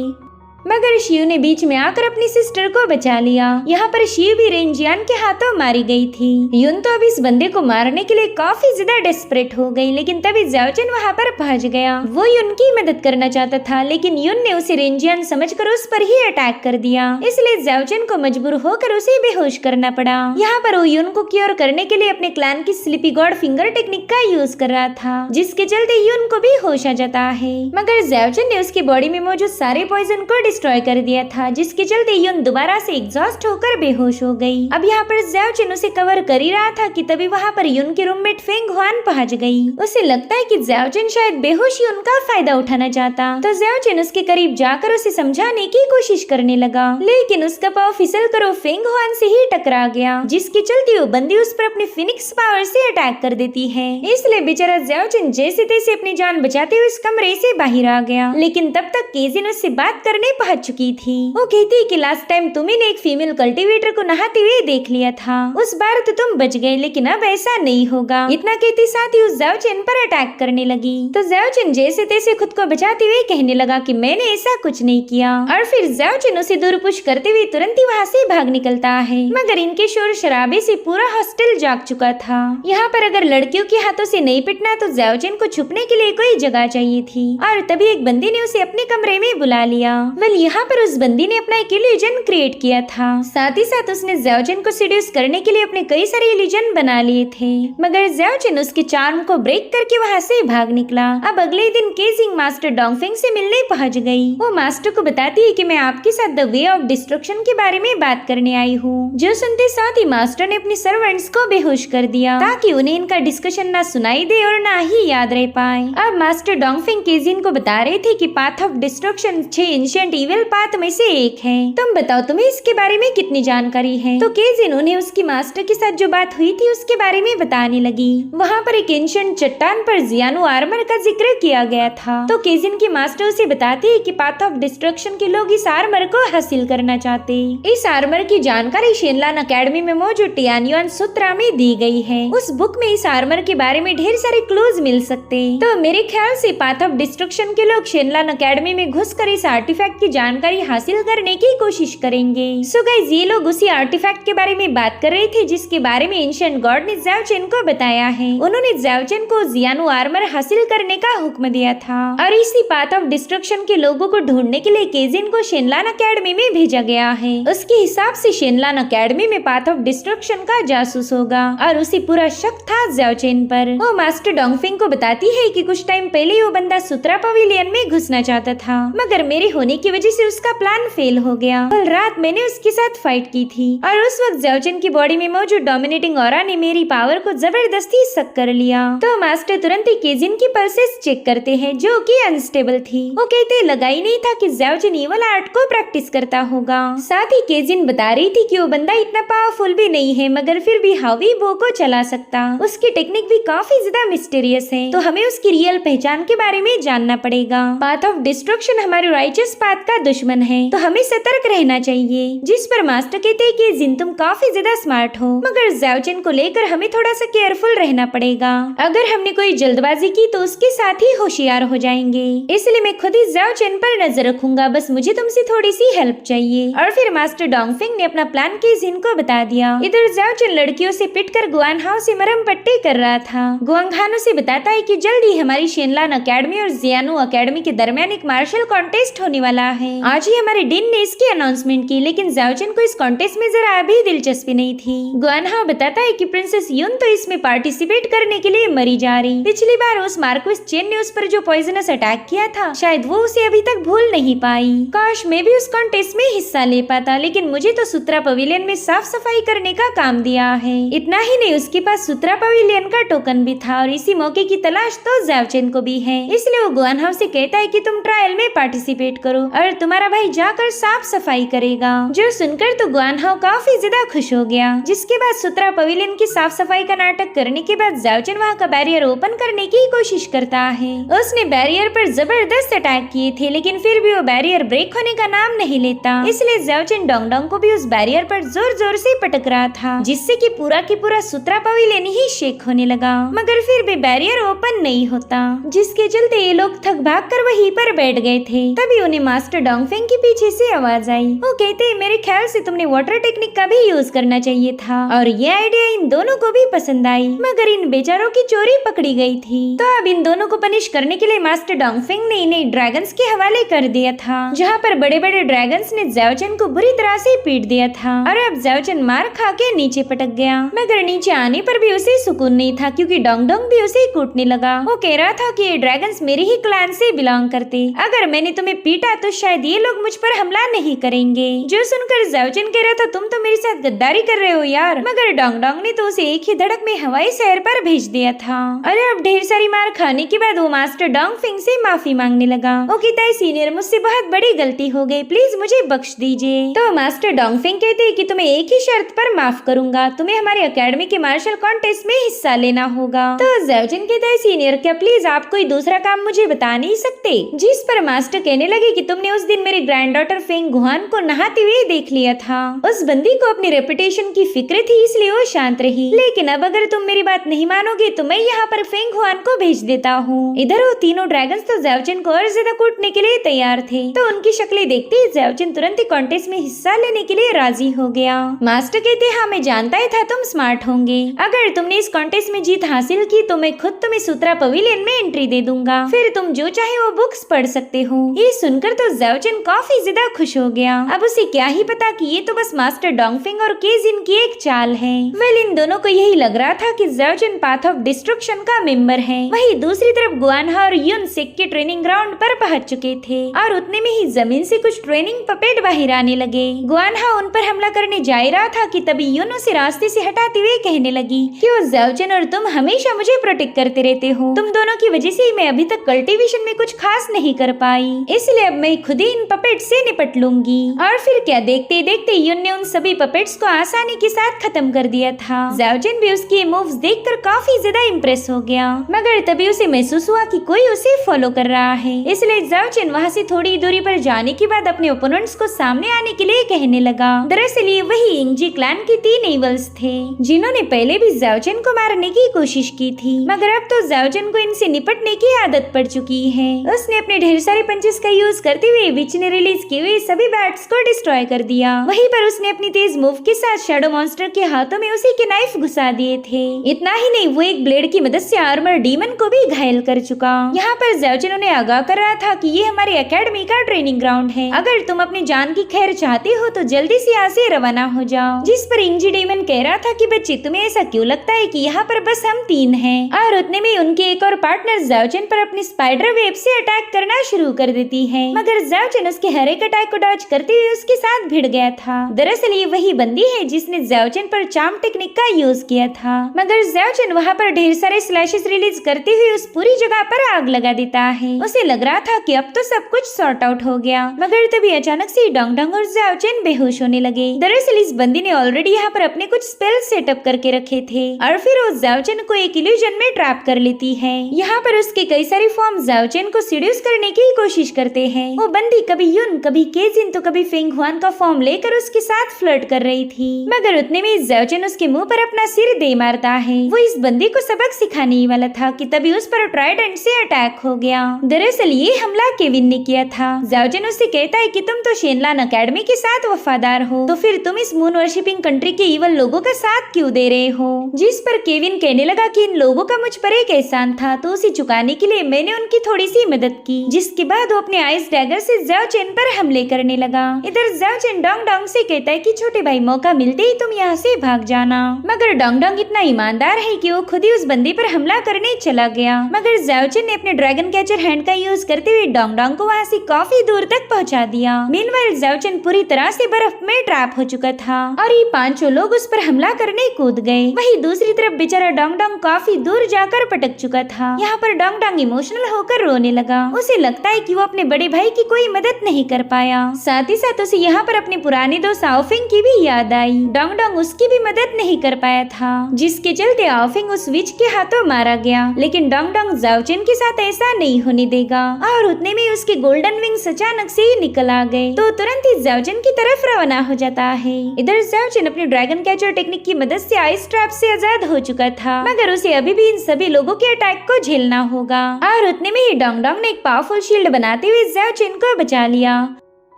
मगर शिव ने बीच में आकर अपनी सिस्टर को बचा लिया। यहाँ पर शिव भी रेंजियान के हाथों मारी गई थी। युन तो अब इस बंदे को मारने के लिए काफी ज्यादा डेस्परेट हो गई, लेकिन तभी ज़ाओचिन वहाँ पर पहुँच गया। वो युन की मदद करना चाहता था लेकिन युन ने उसे रेंजियान समझकर उस पर ही अटैक कर दिया, इसलिए ज़ाओचिन को मजबूर होकर उसे बेहोश करना पड़ा। यहाँ पर वो युन को क्योर करने के लिए अपने क्लैन की स्लीपी गॉड फिंगर टेक्निक का यूज कर रहा था, जिसके चलते युन को भी होश आ जाता है। मगर ज़ाओचिन ने उसकी बॉडी में मौजूद सारे पॉइजन को डिस्ट्रॉय कर दिया था, जिसके चलते युन दोबारा से एग्जॉस्ट होकर बेहोश हो गई। अब यहाँ पर ज़ाओचिन उसे कवर कर ही रहा था कि तभी वहाँ पर युन की रूममेट फेंग हुआन पहुँच गई। उसे लगता है कि ज़ाओचिन शायद बेहोशी उनका फायदा उठाना चाहता, तो ज़ाओचिन उसके करीब जाकर उसे समझाने की कोशिश करने लगा, लेकिन उसका पाँव फिसल कर वो फेंग हुआन से ही टकरा गया, जिसके चलते वो बंदी उस पर अपने फिनिक्स पावर से अटैक कर देती है। इसलिए बेचारा ज़ाओचिन जैसे तैसे अपनी जान बचाते हुए इस कमरे से बाहर आ गया। लेकिन तब तक केजिन उससे बात करने पहुंच चुकी थी। वो कहती कि लास्ट टाइम तुम्ही ने एक फीमेल कल्टीवेटर को नहाते हुए देख लिया था, उस बार तो तुम बच गए, लेकिन अब ऐसा नहीं होगा। इतना कहते साथ ही उस ज़ाओचिन पर अटैक करने लगी, तो ज़ाओचिन जैसे तैसे खुद को बचाते हुए कहने लगा कि मैंने ऐसा कुछ नहीं किया और फिर ज़ाओचिन उसे दूर पुश करते हुए तुरंत ही वहाँ से भाग निकलता है। मगर इनके शोर शराबे से पूरा हॉस्टल जाग चुका था। यहाँ पर अगर लड़कियों के हाथों से नहीं पिटना तो ज़ाओचिन को छुपने के लिए कोई जगह चाहिए थी और तभी एक बंदी ने उसे अपने कमरे में बुला लिया। वेल, यहाँ पर उस बंदी ने अपना एक इल्यूजन क्रिएट किया था, साथ ही साथ उसने ज़ाओचिन को सीड्यूस करने के लिए अपने कई सारे इल्यूजन बना लिए थे, मगर ज़ाओचिन उसके चार्म को ब्रेक करके वहाँ से भाग निकला। अब अगले दिन केजिंग मास्टर डोंगफिंग से मिलने पहुँच गई। वो मास्टर को बताती है कि मैं आपके साथ द वे ऑफ डिस्ट्रक्शन के बारे में बात करने आई हूँ। जो सुनते साथ ही मास्टर ने अपने सर्वेंट्स को बेहोश कर दिया ताकि उन्हें इनका डिस्कशन ना सुनाई दे और ना ही याद रह पाए। अब मास्टर डोंगफिंग केजिन को बता रहे थे कि path of destruction 6 ancient evil path में से एक है। तुम बताओ तुम्हें इसके बारे में कितनी जानकारी है? तो केजिन उन्हें उसकी मास्टर के साथ जो बात हुई थी उसके बारे में बताने लगी। वहाँ पर एक एंशिएंट चट्टान पर जियानु आर्मर का जिक्र किया गया था, तो केजिन की मास्टर उसे बताती है कि पाथ ऑफ डिस्ट्रक्शन के लोग इस आर्मर को हासिल करना चाहते। इस आर्मर की जानकारी शेनलान अकेडमी में मौजूद टियानयुआन सूत्रा में दी गई है। उस बुक में इस आर्मर के बारे में ढेर सारे क्लूज मिल सकते। तो मेरे ख्याल से पाथ ऑफ डिस्ट्रक्शन के लोग शेनलान अकेडमी में घुसकर इस आर्टिफैक्ट की जानकारी हासिल करने की कोशिश करेंगे। सो गाइस, ये लोग उसी आर्टिफैक्ट के बारे में बात कर रहे थे जिसके बारे में एंशिएंट गॉड ने ज़ाओचिन को बताया है। उन्होंने ज़ाओचिन को जियानु आर्मर हासिल करने का हुक्म दिया था और इसी पाथ ऑफ डिस्ट्रक्शन के लोगों को ढूंढने के लिए केजिन को शेनलान अकेडमी में भेजा गया है। उसके हिसाब से शेनलान अकेडमी में पाथ ऑफ डिस्ट्रक्शन का जासूस होगा और उसे पूरा शक था ज़ाओचिन पर। वो मास्टर डोंगफिंग को बताती है कि कुछ टाइम पहले वो बंदा सूत्रा पवेलियन में घुसना चाहता था, मगर मेरे होने की वजह से उसका प्लान फेल हो गया। कल रात मैंने उसके साथ फाइट की थी और उस वक्त ज़ाओचिन की बॉडी में मौजूद डोमिनेटिंग ऑरा ने मेरी पावर को जबरदस्ती सक कर लिया। तो मास्टर तुरंत ही केजिन की पल्सेस चेक करते हैं जो कि अनस्टेबल थी। वो कहते लगा ही नहीं था कि ज़ाओचिन इवल आर्ट को प्रैक्टिस करता होगा। साथ ही केजिन बता रही थी कि वो बंदा इतना पावरफुल भी नहीं है, मगर फिर भी हावी बो को चला सकता। उसकी टेक्निक भी काफी ज्यादा मिस्टीरियस है, तो हमें उसकी रियल पहचान के बारे में जानना पड़ेगा। पाथ ऑफ डिस्ट्रक्शन हमारे राइचस पाथ का दुश्मन है, तो हमें सतर्क रहना चाहिए। जिस पर मास्टर कहते हैं कि जिन तुम काफी ज्यादा स्मार्ट हो, मगर ज़ाओचिन को लेकर हमें थोड़ा सा केयरफुल रहना पड़ेगा। अगर हमने कोई जल्दबाजी की तो उसके साथ ही होशियार हो जाएंगे, इसलिए मैं खुद ही ज़ाओचिन पर नजर रखूंगा। बस मुझे तुमसे थोड़ी सी हेल्प चाहिए। और फिर मास्टर डोंगफिंग ने अपना प्लान केजिन को बता दिया। इधर ज़ाओचिन लड़कियों से पिटकर गुआनहाओ से मरहम पट्टी कर रहा था। गुआंगहानो से बताता है कि जल्दी हमारी शेनलान अकेडमी और जियानु अकेडमी के दरमियान एक मार्शल कॉन्टेस्ट होने वाला है। आज ही हमारे डीन ने इसकी अनाउंसमेंट की, लेकिन ज़ाओचन को इस कॉन्टेस्ट में जरा भी दिलचस्पी नहीं थी। गुआनहाओ बताता है कि प्रिंसेस युन तो इसमें पार्टिसिपेट करने के लिए मरी जा रही। पिछली बार उस मार्क्विस चेन ने उस पर जो पॉइजनस अटैक किया था, शायद वो उसे अभी तक भूल नहीं पाई। काश मैं भी उस कॉन्टेस्ट में हिस्सा ले पाता, लेकिन मुझे तो सुत्रा पवेलियन में साफ सफाई करने का काम दिया है। इतना ही नहीं, उसके पास सुत्रा पवेलियन का टोकन भी था और इसी मौके की तलाश तो ज़ाओचन को भी है। इसलिए वो गुआनहाओ से कहता है कि तुम ट्रायल में पार्टिसिपेट करो और तुम्हारा भाई जाकर साफ सफाई करेगा। जो सुनकर तो गुआनहाओ काफी ज्यादा खुश हो गया। जिसके बाद सुत्रा पवेलियन की साफ सफाई का नाटक करने के बाद ज़ाओचन वहाँ का बैरियर ओपन करने की कोशिश करता है। उसने बैरियर पर जबरदस्त अटैक किए थे, लेकिन फिर भी वो बैरियर ब्रेक होने का नाम नहीं लेता। इसलिए ज़ाओचन डोंगडोंग को भी उस बैरियर पर जोर जोर से पटक रहा था, जिससे कि पूरा की पूरा सुत्रा पवेलियन ही शेक होने लगा। मगर फिर भी बैरियर ओपन नहीं होता, जिसके चलते ये लोग थक भाग कर वहीं पर बैठ गए थे। तभी उन्हें मास्टर डोंगफेंग के पीछे से आवाज आई। वो कहते, मेरे ख्याल से तुमने वाटर टेक्निक का भी यूज करना चाहिए था। और ये आइडिया इन दोनों को भी पसंद आई, मगर इन बेचारों की चोरी पकड़ी गई थी। तो अब इन दोनों को पनिश करने के लिए मास्टर डोंगफेंग ने इन्हें ड्रैगन्स के हवाले कर दिया था, जहाँ पर बड़े बड़े ड्रैगन्स ने ज़ाओचन को बुरी तरह से पीट दिया था। और अब ज़ाओचन मार खा के नीचे पटक गया। मगर नीचे आने पर भी उसे सुकून नहीं था, क्योंकि डोंगडोंग भी उसे कूटने लगा। वो कह रहा था कि ये ड्रैगन्स मेरे ही क्लैन से बिलोंग करते। अगर मैंने तुम्हें पीटा तो शायद ये लोग मुझ पर हमला नहीं करेंगे। जो सुनकर ज़ाओचन कह रहा था, तुम तो मेरे साथ गद्दारी कर रहे हो यार। मगर डोंगडोंग ने तो उसे एक ही धड़क में हवाई शहर पर भेज दिया था। अरे अब ढेर सारी मार खाने के बाद वो मास्टर डोंगफेंग से माफी मांगने लगा। वो कहता है, सीनियर मुझसे बहुत बड़ी गलती हो गई, प्लीज मुझे बख्श दीजिए। तो मास्टर डोंगफेंग कहते हैं कि तुम्हें एक ही शर्त पर माफ करूंगा, तुम्हें हमारे अकेडमी के मार्शल कॉन्टेस्ट में हिस्सा लेना होगा। तो ज़ाओचन कहता है, सीनियर क्या प्लीज आप कोई दूसरा काम मुझे बता नहीं सकते? जिस पर मास्टर कहने लगे कि तुमने उस दिन मेरी ग्रैंड डॉटर फेंग गुहान को नहाते हुए देख लिया था। उस बंदी को अपनी रेपुटेशन की फिक्र थी, इसलिए वो शांत रही। लेकिन अब अगर तुम मेरी बात नहीं मानोगे तो मैं यहाँ पर फेंग गुहान को भेज देता हूँ। इधर वो तीनों ड्रैगन्स तो ज़ाओचन को और ज्यादा कूटने के लिए तैयार थे। तो उनकी शक्लें देखते ही ज़ाओचन तुरंत ही कॉन्टेस्ट में हिस्सा लेने के लिए राजी हो गया। मास्टर कहते, हाँ मैं जानता ही था तुम स्मार्ट होंगे। अगर तुमने इस कॉन्टेस्ट में जीत हासिल की तो मैं खुद तुम्हें सुत्रा पवेलियन में एंट्री दे दूंगा, फिर तुम जो चाहे वो बुक्स पढ़ सकते हो। ये सुनकर तो ज़ाओचन काफी ज्यादा खुश हो गया। अब उसे क्या ही पता कि ये तो बस मास्टर डोंगफेंग और केजिन की एक चाल है। वेल इन दोनों को यही लग रहा था कि ज़ाओचन पाथ ऑफ डिस्ट्रक्शन का मेंबर है। वहीं दूसरी तरफ गुआनहाओ और युन सिक के ट्रेनिंग ग्राउंड पर पहुंच चुके थे और उतने में ही जमीन से कुछ ट्रेनिंग पपेट बाहर आने लगे। गुआनहाओ उन पर हमला करने जा रहा था कि तभी युन उसे रास्ते से हटाते हुए कहने लगी कि वो ज़ाओचन और तुम हमेशा मुझे प्रोटेक्ट करते रहते हो, तुम दोनों की वजह से मैं अभी तक कल्टीवेशन में कुछ खास नहीं कर पाई, इसलिए अब मैं खुद ही इन पपेट से निपट लूंगी। और फिर क्या, देखते देखते युन ने उन सभी पपेट्स को आसानी के साथ खत्म कर दिया था। ज़ाओचन भी उसके मूव्स देखकर काफी ज्यादा इम्प्रेस हो गया, मगर तभी उसे महसूस हुआ कि कोई उसे फॉलो कर रहा है। इसलिए ज़ाओचन वहाँ से थोड़ी दूरी पर जाने के बाद अपने ओपोनेंट्स को सामने आने के लिए कहने लगा। दरअसल ये वही इंगजी क्लैन के 3 इवल्स थे, जिन्होंने पहले भी ज़ाओचन को मारने की कोशिश की थी, मगर अब तो ज़ाओचन को इनसे निपटने की आदत पड़ चुकी है। उसने अपने ढेर सारे पंचेस का यूज करते हुए विच ने रिलीज किए हुए सभी बैट्स को डिस्ट्रॉय कर दिया। वहीं पर उसने अपनी तेज मूव के साथ शैडो मॉन्स्टर के हाथों में उसी के नाइफ घुसा दिए थे। इतना ही नहीं, वो एक ब्लेड की मदद से आर्मर डीमन को भी घायल कर चुका। यहाँ पर ज़ाओचन उन्हें आगाह कर रहा था कि ये हमारी एकेडमी का ट्रेनिंग ग्राउंड है, अगर तुम अपनी जान की खैर चाहते हो तो जल्दी से यहाँ से रवाना हो जाओ। जिस पर इंगजी डीमन कह रहा था कि बच्चे तुम्हें ऐसा क्यों लगता है कि यहाँ पर बस हम 3 हैं। और उतने में उनके एक और पार्टनर ज़ाओचन पर अपनी स्पाइडर वेब से अटैक करना शुरू कर देती है, मगर ज़ाओचन उसके हर एक अटैक को डॉज करते हुए उसके साथ भिड़ गया था। दरअसल ये वही बंदी है जिसने ज़ाओचन पर चार्म टेक्निक का यूज किया था, मगर ज़ाओचन वहाँ पर ढेर सारे स्लैशेस रिलीज करते हुए उस पूरी जगह पर आग लगा देता है। उसे लग रहा था कि अब तो सब कुछ सॉर्ट आउट हो गया, मगर तभी अचानक से डोंगडोंग और ज़ाओचन बेहोश होने लगे। दरअसल इस बंदी ने ऑलरेडी यहाँ पर अपने कुछ स्पेल सेटअप करके रखे थे और फिर वो ज़ाओचन को एक इल्यूजन में ट्रैप कर लेती है। यहाँ पर उसके कई सारे फॉर्म ज़ाओचन को सीड्यूस करने की कोशिश करते हैं। वो बंदी कभी युन, कभी केजिन तो कभी फेंग हुआन का फॉर्म लेकर उसके साथ फ्लर्ट कर रही थी, मगर उतने में ज़ाओचन उसके मुंह पर अपना सिर दे मारता है। वो इस बंदी को सबक सिखाने ही वाला था कि तभी उस पर ट्राइडेंट से अटैक हो गया। दरअसल ये हमला केविन ने किया था। ज़ाओचन उससे कहता है कि तुम तो शेनलान अकेडमी के साथ वफादार हो, तो फिर तुम इस मून वर्शिपिंग कंट्री के इवल लोगों का साथ क्यों दे रहे हो? जिस पर केविन कहने लगा कि इन लोगों का मुझ पर एक एहसान था, तो उसे चुकाने के लिए मैंने उनकी थोड़ी सी मदद की, जिसके बाद वो अपने आइस डैगर से ज़ाओ चेन पर हमले करने लगा। इधर ज़ाओ चेन डोंग डोंग से कहता है कि छोटे भाई मौका मिलते ही तुम यहाँ से भाग जाना, मगर डोंग डोंग इतना ईमानदार है कि वो खुद ही उस बंदी पर हमला करने चला गया। मगर ज़ाओ चेन ने अपने ड्रैगन कैचर हैंड का यूज करते हुए डोंग डोंग को वहाँ से काफी दूर तक पहुँचा दिया। मीनवाइल ज़ाओ चेन पूरी तरह से बर्फ में ट्रैप हो चुका था और ये पांचों लोग उस पर हमला करने कूद गए। वहीं दूसरी तरफ बेचारा डोंग डोंग काफी दूर जाकर पटक चुका था। यहाँ पर डोंग डोंग इमोशनल होकर रोने लगा। उसे लगता है कि वो अपने बड़े भाई की कोई मदद नहीं कर पाया। साथ ही साथ उसे यहाँ पर अपने पुराने दोस्त आओफिंग की भी याद आई। डोंग डोंग उसकी भी मदद नहीं कर पाया था, जिसके चलते आओफिंग उस विच के हाथों मारा गया। लेकिन डोंग डोंग ज़ाओ चेन के साथ ऐसा नहीं होने देगा और उतने में उसके गोल्डन विंग्स अचानक से ही निकल आ गए तो तुरंत ही ज़ाओ चेन की तरफ रवाना हो जाता है। इधर ज़ाओ चेन अपने ड्रैगन कैचर टेक्निक की मदद से आइस ट्रैप से आजाद हो चुका था, मगर उसे अभी भी इन सभी लोगों के अटैक को झेलना होगा और उतने में ही डोंग डोंग ने एक पावरफुल शील्ड बनाते हुए ज़ाओ चेन को बचा लिया।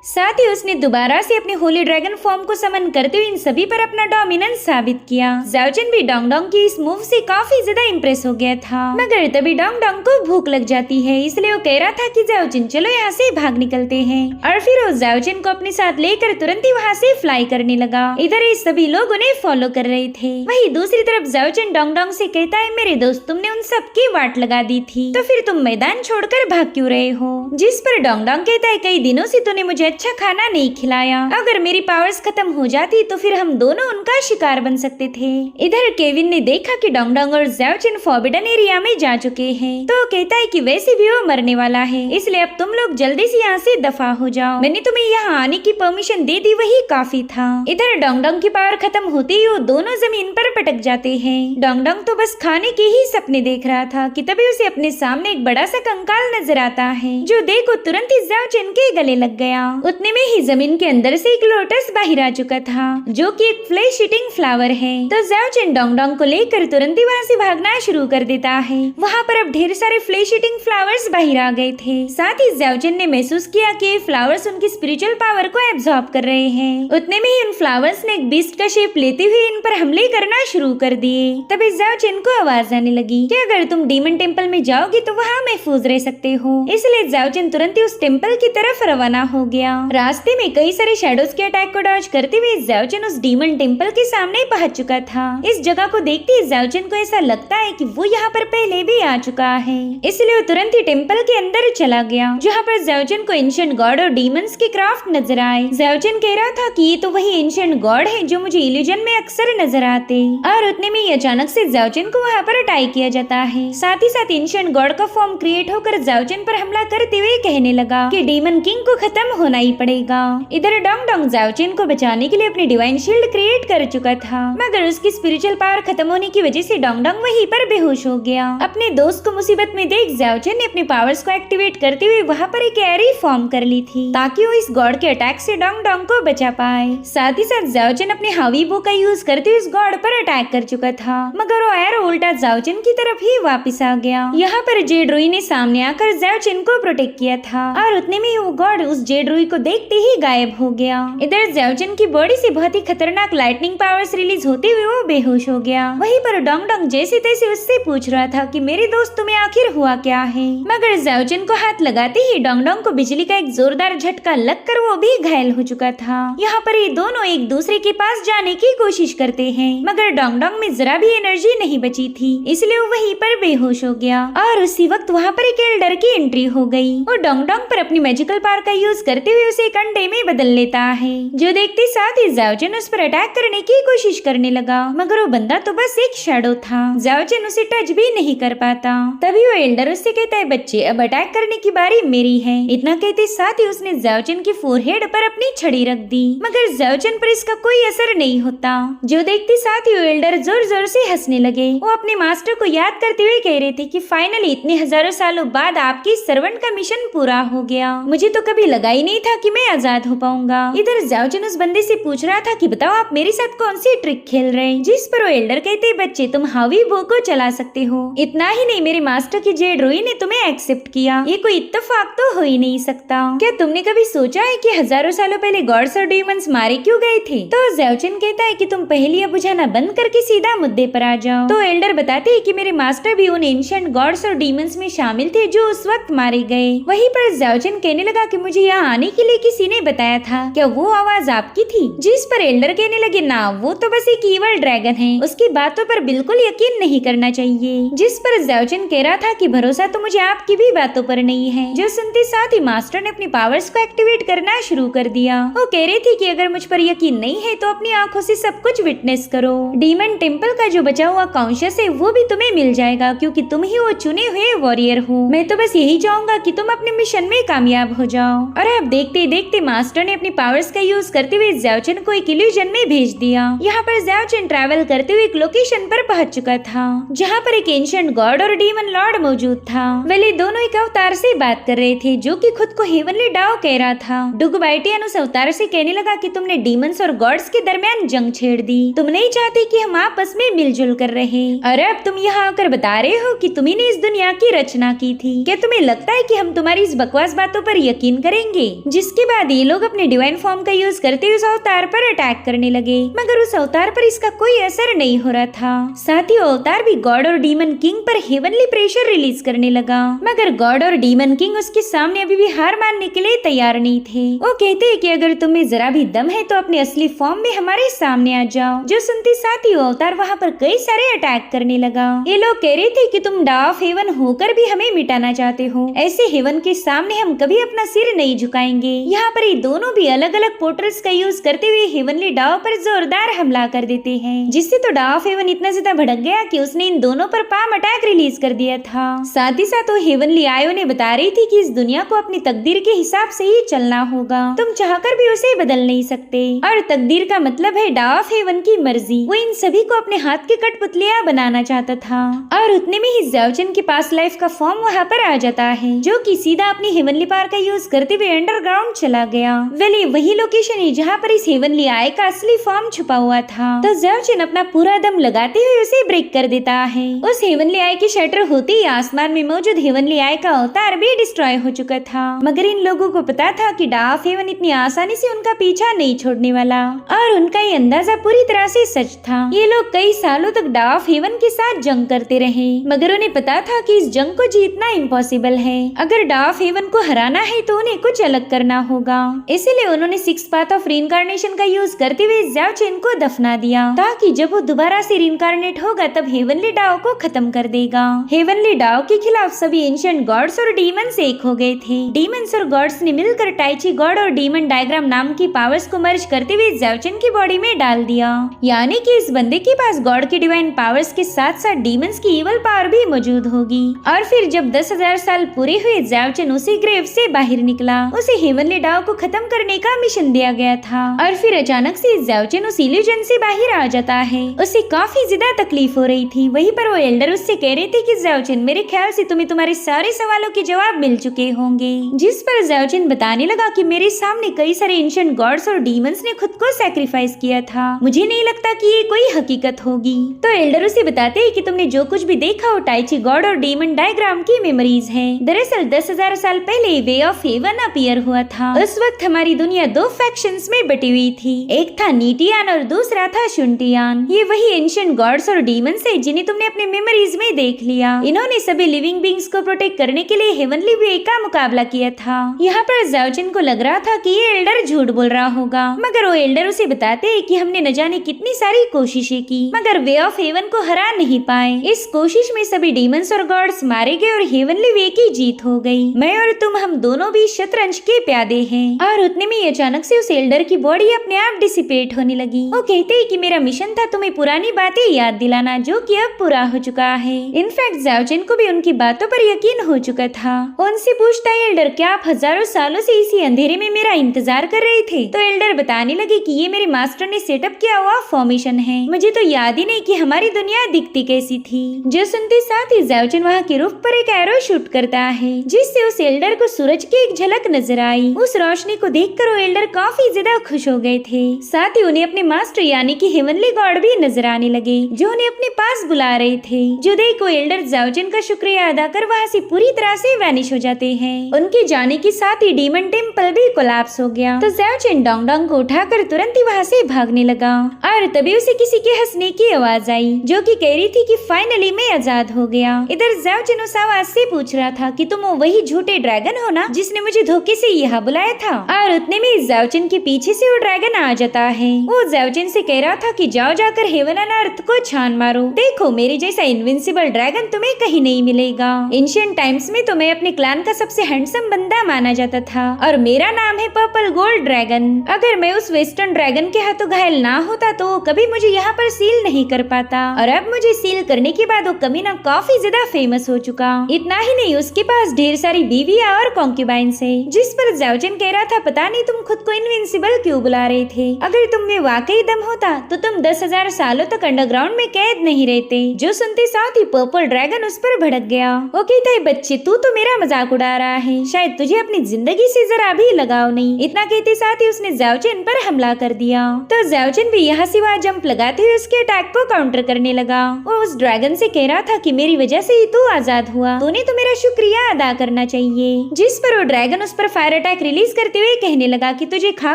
साथ ही उसने दोबारा से अपने होली ड्रैगन फॉर्म को समन करते हुए इन सभी पर अपना डोमिनेंस साबित किया। ज़ाओ चेन भी डोंग डोंग की इस मूव से काफी ज्यादा इम्प्रेस हो गया था, मगर तभी डोंग डोंग को भूख लग जाती है, इसलिए वो कह रहा था कि ज़ाओ चेन चलो यहाँ से भाग निकलते हैं और फिर वो ज़ाओ चेन को अपने साथ लेकर तुरंत ही वहाँ से फ्लाई करने लगा। इधर ये सभी लोग उन्हें फॉलो कर रहे थे। वही दूसरी तरफ ज़ाओ चेन डोंग डोंग से कहता है मेरे दोस्त तुमने उन सबकी वाट लगा दी थी तो फिर तुम मैदान छोड़कर भाग क्यों रहे हो? जिस पर डोंग डोंग कहता है कई दिनों से तूने मुझे अच्छा खाना नहीं खिलाया, अगर मेरी पावर्स खत्म हो जाती तो फिर हम दोनों उनका शिकार बन सकते थे। इधर केविन ने देखा कि डोंग डोंग और ज़ाओ चेन फॉरबिडन एरिया में जा चुके हैं तो कहता है कि वैसे भी वो मरने वाला है, इसलिए अब तुम लोग जल्दी से यहाँ से दफा हो जाओ। मैंने तुम्हें यहाँ आने की परमिशन दे दी वही काफी था। इधर डोंग डोंग की पावर खत्म होते ही वो दोनों जमीन पर पटक जाते हैं। डोंग डोंग तो बस खाने के ही सपने देख रहा था कि तभी उसे अपने सामने एक बड़ा सा कंकाल नजर आता है, जो देखो तुरंत ही ज़ाओ चेन के गले लग गया। उतने में ही जमीन के अंदर से एक लोटस बाहर आ चुका था, जो कि एक फ्लेश ईटिंग फ्लावर है। तो ज़ाओ चेन डोंग डोंग को लेकर तुरंत ही वहाँ से भागना शुरू कर देता है। वहाँ पर अब ढेर सारे फ्लेश ईटिंग फ्लावर्स बाहर आ गए थे। साथ ही ज़ाओ चेन ने महसूस किया कि फ्लावर्स उनकी स्पिरिचुअल पावर को एब्जॉर्ब कर रहे हैं। उतने में ही उन फ्लावर्स ने एक बीस्ट का शेप लेते हुए इन पर हमले करना शुरू कर दिए। तभी ज़ाओ चेन को आवाज आने लगी कि अगर तुम डीमन टेम्पल में जाओगे तो वहाँ महफूज रह सकते हो। इसलिए ज़ाओ चेन तुरंत ही उस टेम्पल की तरफ रवाना हो गया। रास्ते में कई सारे शैडोज के अटैक को डॉज करते हुए ज़ाओ चेन उस डीमन टेम्पल के सामने पहुंच चुका था। इस जगह को देखते ही ज़ाओ चेन को ऐसा लगता है कि वो यहाँ पर पहले भी आ चुका है, इसलिए वो तुरंत ही टेम्पल के अंदर चला गया, जहाँ पर ज़ाओ चेन को एंशिएंट गॉड और डीमंस के क्राफ्ट नजर आए। ज़ाओ चेन कह रहा था कि ये तो वही एंशिएंट गॉड है जो मुझे इल्यूजन में अक्सर नजर आते, और उतने में ही अचानक से ज़ाओ चेन को वहाँ पर अटैक किया जाता है। साथ ही साथ एंशिएंट गॉड का फॉर्म क्रिएट होकर ज़ाओ चेन पर हमला करते हुए कहने लगा कि डीमन किंग को खत्म होना ही पड़ेगा। इधर डोंग डोंग ज़ाओ चेन को बचाने के लिए अपनी डिवाइन शील्ड क्रिएट कर चुका था, मगर उसकी स्पिरिचुअल पावर खत्म होने की वजह से डोंग डोंग वहीं पर बेहोश हो गया। अपने दोस्त को मुसीबत में देख ज़ाओ चेन ने अपने पावर्स को एक्टिवेट करते हुए वहाँ पर एक एरी फॉर्म कर ली थी, ताकि वो इस गॉड के अटैक से डोंग डोंग को बचा पाए। साथ ही साथ ज़ाओ चेन अपने हावी बो का यूज करते हुए इस गॉड पर अटैक कर चुका था, मगर वो एरो उल्टा ज़ाओ चेन की तरफ ही वापिस आ गया। यहाँ पर जेड रुई ने सामने आकर ज़ाओ चेन को प्रोटेक्ट किया था, और उतने में वो गॉड उस जेड रुई को देखते ही गायब हो गया। इधर ज़ाओ चेन की बॉडी से बहुत ही खतरनाक लाइटनिंग पावर्स रिलीज होते हुए वो बेहोश हो गया। वहीं पर डोंग डोंग जैसे तैसे उससे पूछ रहा था कि मेरे दोस्त तुम्हें आखिर हुआ क्या है, मगर ज़ाओ चेन को हाथ लगाते ही डोंग डोंग को बिजली का एक जोरदार झटका लगकर वो भी घायल हो चुका था। यहाँ पर ये दोनों एक दूसरे के पास जाने की कोशिश करते हैं, मगर डोंग डोंग में जरा भी एनर्जी नहीं बची थी, इसलिए वो वहीं पर बेहोश हो गया। और उसी वक्त वहाँ पर एक एल्डर की एंट्री हो गई। वो डोंग डोंग पर अपनी मैजिकल पावर का यूज करते हुए उसे एक अंडे में बदल लेता है, जो देखते साथ ही ज़ाओ चेन उस पर अटैक करने की कोशिश करने लगा, मगर वो बंदा तो बस एक शैडो था। ज़ाओ चेन उसे टच भी नहीं कर पाता। तभी वो एल्डर उससे कहता है बच्चे अब अटैक करने की बारी मेरी है। इतना कहते साथ ही उसने ज़ाओ चेन की फोरहेड पर अपनी छड़ी रख दी, मगर ज़ाओ चेन पर इसका कोई असर नहीं होता, जो देखते साथ ही वो एल्डर जोर जोर से हंसने लगे। वो अपने मास्टर को याद करते हुए कह रहे थे कि फाइनली इतने हजारों सालों बाद आपकी सर्वेंट का मिशन पूरा हो गया। मुझे तो कभी लगा ही नहीं था कि मैं आजाद हो पाऊंगा। इधर ज़ाओजिन उस बंदे से पूछ रहा था कि बताओ आप मेरे साथ कौन सी ट्रिक खेल रहे हैं, जिस पर वो एल्डर कहते बच्चे तुम हावी बो को चला सकते हो। इतना ही नहीं, मेरे मास्टर की जेड रोई ने तुम्हें एक्सेप्ट किया, ये कोई इत्तेफाक तो हो ही नहीं सकता। क्या तुमने कभी सोचा है कि हजारों सालों पहले गॉड्स और डीमंस मारे क्यों गए थे? तो ज़ाओजिन कहता है कि तुम पहेलियां बुझाना बंद करके सीधा मुद्दे पर आ जाओ। तो एल्डर बताते हैं कि मेरे मास्टर भी उन एंशिएंट गॉड्स और डीमंस में शामिल थे जो उस वक्त मारे गए। वहीं पर ज़ाओजिन कहने लगा कि मुझे यहाँ आने के लिए किसी ने बताया था, क्या वो आवाज आपकी थी? जिस पर एल्डर कहने लगे ना, वो तो बस एक ईवल ड्रैगन है, उसकी बातों पर बिल्कुल यकीन नहीं करना चाहिए। जिस पर ज़ाओजिन कह रहा था कि भरोसा तो मुझे आपकी भी बातों पर नहीं है। जो सुनते साथ ही मास्टर ने अपनी पावर्स को एक्टिवेट करना शुरू कर दिया। वो कह रही थी कि अगर मुझ पर यकीन नहीं है तो अपनी आंखों से सब कुछ विटनेस करो। डीमन टेम्पल का जो बचा हुआ कॉन्शियस है वो भी तुम्हें मिल जाएगा, क्योंकि तुम ही वो चुने हुए वॉरियर हो। मैं तो बस यही चाहूंगा कि तुम अपने मिशन में कामयाब हो जाओ। और अब देखते देखते मास्टर ने अपनी पावर्स का यूज करते हुए ज़ाओजिन को एक इल्यूजन में भेज दिया। यहाँ पर ज़ाओजिन ट्रैवल करते हुए एक लोकेशन पर पहुंच चुका था, जहाँ पर एक एंशिएंट गॉड और डीमन लॉर्ड मौजूद था। वेले दोनों एक अवतार से बात कर रहे थे, जो कि खुद को हेवनली डाओ कह रहा था। डुगबाइटियन उस अवतार से कहने लगा कि तुमने डीमंस और गॉड्स के दरमियान जंग छेड़ दी, तुम नहीं चाहते कि हम आपस में मिलजुल कर रहे। और अब तुम यहाँ आकर बता रहे हो कि तुम्ही ने इस दुनिया की रचना की थी। क्या तुम्हें लगता है कि हम तुम्हारी इस बकवास बातों पर यकीन करेंगे? जिसके बाद ये लोग अपने डिवाइन फॉर्म का यूज करते हुए उस अवतार पर अटैक करने लगे, मगर उस अवतार पर इसका कोई असर नहीं हो रहा था। साथ ही अवतार भी गॉड और डीमन किंग पर हेवनली प्रेशर रिलीज करने लगा, मगर गॉड और डीमन किंग उसके सामने अभी भी हार मानने के लिए तैयार नहीं थे। वो कहते हैं कि अगर तुम्हें जरा भी दम है तो अपने असली फॉर्म में हमारे सामने आ जाओ। जो सुनते साथ ही अवतार वहाँ पर कई सारे अटैक करने लगा। ये लोग कह रहे थे कि तुम डा ऑफ हेवन होकर भी हमें मिटाना चाहते हो, ऐसे हेवन के सामने हम कभी अपना सिर नहीं झुकाएंगे। यहाँ पर ये दोनों भी अलग अलग पोर्टल्स का यूज करते हुए हेवनली डाओ पर जोरदार हमला कर देते हैं, जिससे तो डा ऑफ हेवन इतना ज्यादा भड़क गया कि उसने इन दोनों पर पाम अटैक रिलीज कर दिया था। साथ ही साथ वो हेवनली आयो ने बता रही थी कि इस दुनिया को अपनी तकदीर के हिसाब से ही चलना होगा, तुम चाहकर भी उसे बदल नहीं सकते। और तकदीर का मतलब है डा ऑफ हेवन की मर्जी। वो इन सभी को अपने हाथ की कठपुतलियां बनाना चाहता था। और उतने में ही ज़ाओजिन के पास लाइफ का फॉर्म वहाँ पर आ जाता है, जो कि सीधा अपनी हेवनली पावर का यूज करते हुए अंडरग्राउंड चला गया। वेल वही लोकेशन है जहाँ पर इस हेवनली आय का असली फॉर्म छुपा हुआ था। तो ज़ाओजिन अपना पूरा दम लगाते हुए उसे ब्रेक कर देता है। उस हेवनली आय की शटर होते ही आसमान में मौजूद हेवनली आय का अवतार भी डिस्ट्रॉय हो चुका था, मगर इन लोगों को पता था कि डा ऑफ हेवन इतनी आसानी से उनका पीछा नहीं छोड़ने वाला, और उनका ये अंदाजा पूरी तरह से सच था। ये लोग कई सालों तक डा ऑफ हेवन के साथ जंग करते रहे, मगर उन्हें पता था कि इस जंग को जीतना इम्पॉसिबल है। अगर डा ऑफ हेवन को हराना है तो उन्हें कुछ अलग करना होगा। इसीलिए उन्होंने सिक्स पाथ ऑफ रीइंकार्नेशन का यूज करते हुए ज़ाओजिन को दफना दिया, ताकि जब वो दोबारा से रीइंकार्नेट होगा तब हेवनली डाओ को खत्म कर देगा। हेवनली डाओ के खिलाफ सभी एंशिएंट गॉड्स और डीमंस एक हो गए थे। डीमंस और गॉड्स ने मिलकर टाइची गॉड और डीमन डायग्राम नाम की पावर्स को मर्ज करते हुए ज़ाओजिन की बॉडी में डाल दिया, यानी कि इस बंदे के पास गॉड की डिवाइन पावर्स के साथ साथ डीमंस की इवल पावर भी मौजूद होगी। और फिर जब 10,000 साल पूरे हुए ज़ाओजिन उसी ग्रेव से बाहर निकला। उसे हेवनली डाओ को खत्म करने का मिशन दिया गया था, और फिर अचानक से ज़ाओजिन उस इल्यूजन से बाहर आ जाता है। उसे काफी ज्यादा तकलीफ हो रही थी। वहीं पर वो एल्डर उससे कह रहे थे कि ज़ाओजिन मेरे ख्याल से तुम्हें तुम्हारे सारे सवालों के जवाब मिल चुके होंगे। जिस पर ज़ाओजिन बताने लगा कि मेरे सामने कई सारे एंशिएंट गॉड्स और डीमंस ने खुद को सैक्रिफाइस किया था, मुझे नहीं लगता कि ये कोई हकीकत होगी। तो एल्डर उसे बताते हैं कि तुमने जो कुछ भी देखा वो टाइची गॉड और डीमन डायग्राम की मेमोरीज हैं। दरअसल 10,000 साल पहले वे ऑफ हेवन अपीयर हुआ था। उस वक्त हमारी दुनिया दो फैक्शंस में बटी हुई थी, एक था नीटियान और दूसरा था शुंटियान। ये वही एंशिएंट गॉड्स और डीमंस है जिन्हें तुमने अपने मेमोरीज में देख लिया। इन्होंने सभी लिविंग बींग्स को प्रोटेक्ट करने के लिए हेवनली वे का मुकाबला किया था। यहाँ पर ज़ाओजिन को लग रहा था कि ये एल्डर झूठ बोल रहा होगा, मगर वो एल्डर उसे बताते हैं कि हमने न जाने कितनी सारी कोशिशें की, मगर वे ऑफ हेवन को हरा नहीं पाए। इस कोशिश में सभी डीमंस और गॉड्स मारे गए और हेवनली वे की जीत हो गई। मैं और तुम हम दोनों भी शतरंज के प्यादे हैं। और उतने में अचानक से उस एल्डर की बॉडी अपने आप डिसिपेट होने लगी। वो कहते हैं कि मेरा मिशन था तुम्हें पुरानी बातें याद दिलाना, जो कि अब पूरा हो चुका है। इनफैक्ट ज़ाओजिन को भी उनकी बातों पर यकीन हो चुका था। उनसे पूछता है एल्डर क्या आप हजारों सालों से इसी अंधेरे में मेरा इंतजार कर रहे थे? तो एल्डर बताने लगे कि ये मेरे मास्टर ने सेटअप किया हुआ फॉर्मेशन है, मुझे तो याद ही नहीं कि हमारी दुनिया दिखती कैसी थी। जो सुनते साथ ही ज़ाओजिन वहाँ के रूफ पर एक एरो शूट करता है, जिससे उस एल्डर को सूरज की एक झलक नजर आ आई। उस रोशनी को देखकर वो एल्डर काफी ज्यादा खुश हो गए थे। साथ ही उन्हें अपने मास्टर यानी कि हेवनली गॉड भी नजर आने लगे जो उन्हें अपने पास बुला रहे थे। जुदे को एल्डर ज़ाओजिन का शुक्रिया अदा कर वहाँ से पूरी तरह से वैनिश हो जाते हैं। उनके जाने के साथ ही डीमन टेम्पल भी कोलैप्स हो गया तो ज़ाओजिन डोंगडोंग को उठाकर तुरंत ही वहाँ से भागने लगा और तभी उसे किसी के हंसने की आवाज आई जो कि कह रही थी कि फाइनली मैं आजाद हो गया। इधर ज़ाओजिन उस आवाज से पूछ रहा था कि तुम वही झूठे ड्रैगन हो ना जिसने मुझे धोखे से यहाँ बुलाया था। और उतने में ज़ाओजिन के पीछे से वो ड्रैगन आ जाता है। वो ज़ाओजिन से कह रहा था कि जाओ जाकर हेवन एंड अर्थ को छान मारो। देखो मेरे जैसा इनविंसिबल ड्रैगन तुम्हें कहीं नहीं मिलेगा। एंशिएंट टाइम्स में तो मैं अपने क्लैन का सबसे हैंडसम बंदा माना जाता था और मेरा नाम है पर्पल गोल्ड ड्रैगन। अगर मैं उस वेस्टर्न ड्रैगन के हाथों घायल ना होता तो कभी मुझे यहाँ पर सील नहीं कर पाता और अब मुझे सील करने के बाद वो कमीना काफी ज्यादा फेमस हो चुका। इतना ही नहीं उसके पास ढेर सारी बीवियां और कॉन्क्यूबाइंस है। जिस पर ज़ाओजिन कह रहा था पता नहीं तुम खुद को इनविंसिबल क्यों बुला रहे थे। अगर तुम में वाकई दम होता तो तुम 10,000 सालों तक अंडरग्राउंड में कैद नहीं रहते। जो सुनते साथ ही पर्पल ड्रैगन उस पर भड़क गया। वो कहता है बच्चे तू तो मेरा मजाक उड़ा रहा है, शायद तुझे अपनी जिंदगी से जरा भी लगाव नहीं। इतना कहते साथ ही उसने ज़ाओजिन पर हमला कर दिया तो ज़ाओजिन भी यहाँ से वहाँ जंप लगाते हुए उसके अटैक को काउंटर करने लगा। वो उस ड्रैगन से कह रहा था कि मेरी वजह से ही तू आजाद हुआ, तूने तो मेरा शुक्रिया अदा करना चाहिए। जिस पर वो ड्रैगन उस पर फायर अटैक रिलीज करते हुए कहने लगा कि तुझे खा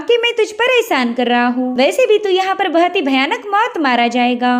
के मैं तुझ पर एहसान कर रहा हूँ, वैसे भी तू यहाँ पर बहुत ही भयानक मौत मारा जाएगा।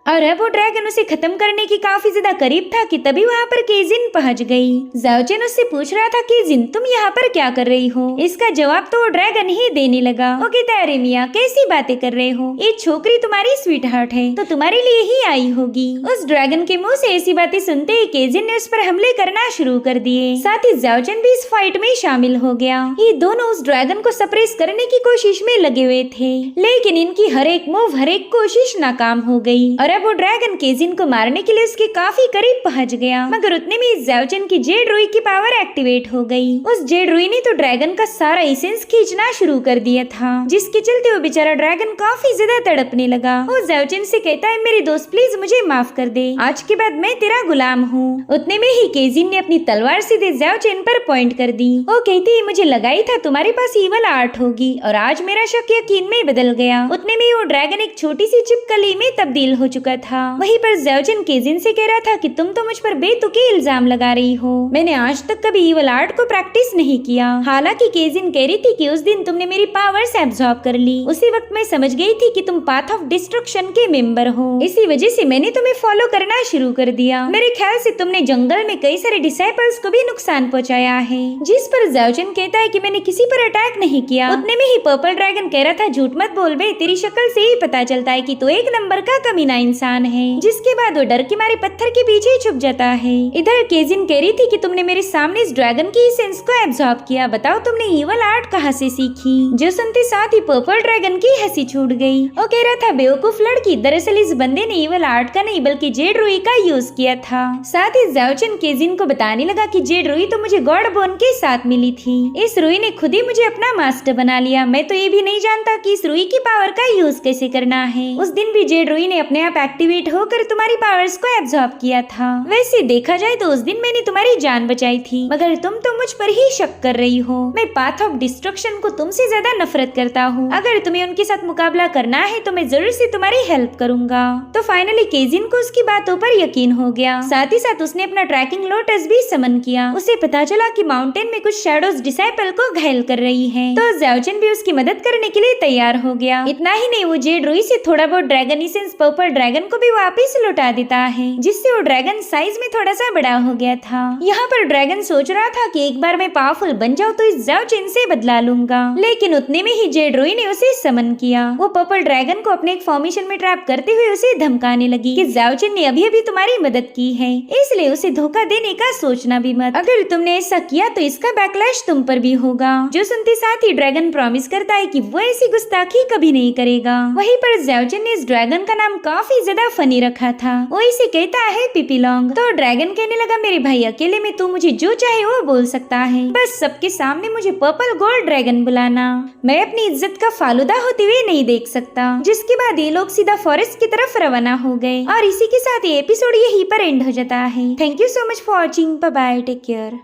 और अब वो ड्रैगन उसे खत्म करने की काफी ज्यादा करीब था कि तभी वहाँ पर केजिन पहुँच गई। ज़ाओजिन उससे पूछ रहा था केजिन तुम यहाँ पर क्या कर रही हो। इसका जवाब तो वो ड्रैगन ही देने लगा। वो कहता है अरे मियाँ कैसी बातें कर रहे हो, ये छोकरी तुम्हारी स्वीट हार्ट है तो तुम्हारे लिए ही आई होगी। उस ड्रैगन के मुँह से ऐसी बातें सुनते ही केजिन ने उस पर हमले करना शुरू कर दिए। साथ ही ज़ाओजिन भी इस फाइट में शामिल हो गया। ये दोनों उस ड्रैगन को सप्रेस करने की कोशिश में लगे हुए थे लेकिन इनकी हर एक मूव हर एक कोशिश नाकाम हो गई और अब वो ड्रैगन केजिन को मारने के लिए उसके काफी करीब पहुंच गया। मगर उतने में ज़ाओजिन की जेड रुई की पावर एक्टिवेट हो गई। उस जेड रुई ने तो ड्रैगन का सारा एसेंस खींचना शुरू कर दिया था जिसके चलते वो बेचारा ड्रैगन काफी ज्यादा तड़पने लगा। वो ज़ाओजिन से कहता है मेरे दोस्त प्लीज मुझे माफ कर दे, आज के बाद मैं तेरा गुलाम हूँ। उतने में ही केजिन ने अपनी तलवार सीधे ज़ाओजिन पर पॉइंट कर दी। वो कहती है मुझे लगा ही था तुम्हारे पास ईवल आर्ट होगी और आज मेरा शक यकीन में बदल गया। उतने में वो ड्रैगन एक छोटी सी चिपकली में तब्दील हो चुका था। वहीं पर ज़ाओजिन केजिन से कह रहा था कि तुम तो मुझ पर बेतुके इल्जाम लगा रही हो, मैंने आज तक कभी ईवल आर्ट को प्रैक्टिस नहीं किया। हालांकि केजिन कह रही थी कि उस दिन तुमने मेरी पावर्स एब्जॉर्ब कर ली, उसी वक्त मैं समझ गई थी कि तुम पाथ ऑफ डिस्ट्रक्शन के मेंबर हो, इसी वजह से मैंने तुम्हें फॉलो करना शुरू कर दिया। मेरे ख्याल से तुमने जंगल में कई सारे डिसाइपल्स को भी नुकसान पहुँचाया है। जिस पर ज़ाओजिन कहता है कि मैंने किसी पर अटैक नहीं किया। उतने में ही पर्पल ड्रैगन कह रहा था झूठ मत बोल बे, तेरी शक्ल से ही पता चलता है कि तू एक नंबर का कमीना इंसान है। जिसके बाद वो डर के मारे पत्थर के पीछे छुप जाता है। इधर केजिन कह रही थी कि तुमने मेरे सामने इस ड्रैगन की सेंस को एब्जॉर्ब किया, बताओ तुमने ईवल आर्ट कहाँ से सीखी। जो सुनते साथ ही पर्पल ड्रैगन की हंसी छूट गई। वो कह रहा था बेवकूफ लड़की, दरअसल इस बंदे ने ईवल आर्ट का नहीं बल्कि जेड रुई का यूज किया था। साथ ही ज़ाओजिन केजिन को बताने लगा कि जेड रुई तो मुझे गॉड बोन के साथ मिली थी, इस रुई ने खुद ही मुझे अपना मास्टर बना लिया। मैं तो ये भी नहीं जानता कि इस रुई की पावर का यूज कैसे करना है। उस दिन भी जेड रुई ने अपने आप एक्टिवेट होकर तुम्हारी पावर्स को एब्जॉर्ब किया था। वैसे देखा जाए तो उस दिन मैंने तुम्हारी जान बचाई थी, मगर तुम तो मुझ पर ही शक कर रही हो। मैं पाथ ऑफ डिस्ट्रक्शन को तुमसे ज्यादा नफरत करता हूँ। अगर तुम्हें उनके साथ मुकाबला करना है तो मैं जरूर से तुम्हारी हेल्प करूंगा। तो फाइनली केजिन को उसकी बातों पर यकीन हो गया। साथ ही साथ उसने अपना ट्रैकिंग लोटस भी समन किया। उसे पता चला कि माउंटेन में कुछ शैडोज डिसाइपल को घायल कर रही है, तो ज़ाओजिन भी उसकी मदद करने के लिए तैयार हो गया। इतना ही नहीं वो जेड रुई से थोड़ा बहुत ड्रैगन एसेंस पर्पल ड्रैगन को भी वापस लौटा देता है, जिससे वो ड्रैगन साइज में थोड़ा सा बड़ा हो गया था। यहाँ पर ड्रैगन सोच रहा था कि एक बार मैं पावरफुल बन जाऊँ तो इस ज़ाओजिन से बदला लूंगा, लेकिन उतने में ही जेड रुई ने उसे समन किया। वो पर्पल ड्रैगन को अपने एक फॉर्मेशन में ट्रैप करते हुए उसे धमकाने लगी कि ज़ाओजिन ने अभी अभी तुम्हारी मदद की है, इसलिए उसे धोखा देने का सोचना भी मत। अगर तुमने ऐसा किया तो इसका बैकलैश तुम पर भी होगा। जो सुनते साथ ही ड्रैगन प्रॉमिस करता है कि वो ऐसी गुस्ताखी कभी नहीं करेगा। वहीं पर ज़ाओजिन ने इस ड्रैगन का नाम काफी ज्यादा फनी रखा था। वो इसे कहता है पिपीलोंग। तो ड्रैगन कहने लगा मेरे भाई अकेले में तू मुझे जो चाहे वो बोल सकता है, बस सबके सामने मुझे पर्पल गोल्ड ड्रैगन बुलाना। मैं अपनी इज्जत का फालूदा होते हुए नहीं देख सकता। जिसके बाद ये लोग सीधा फॉरेस्ट की तरफ रवाना हो गए और इसी के साथ ये एपिसोड यहीं पर एंड हो जाता है। Thank you so much for watching. Bye bye, take care.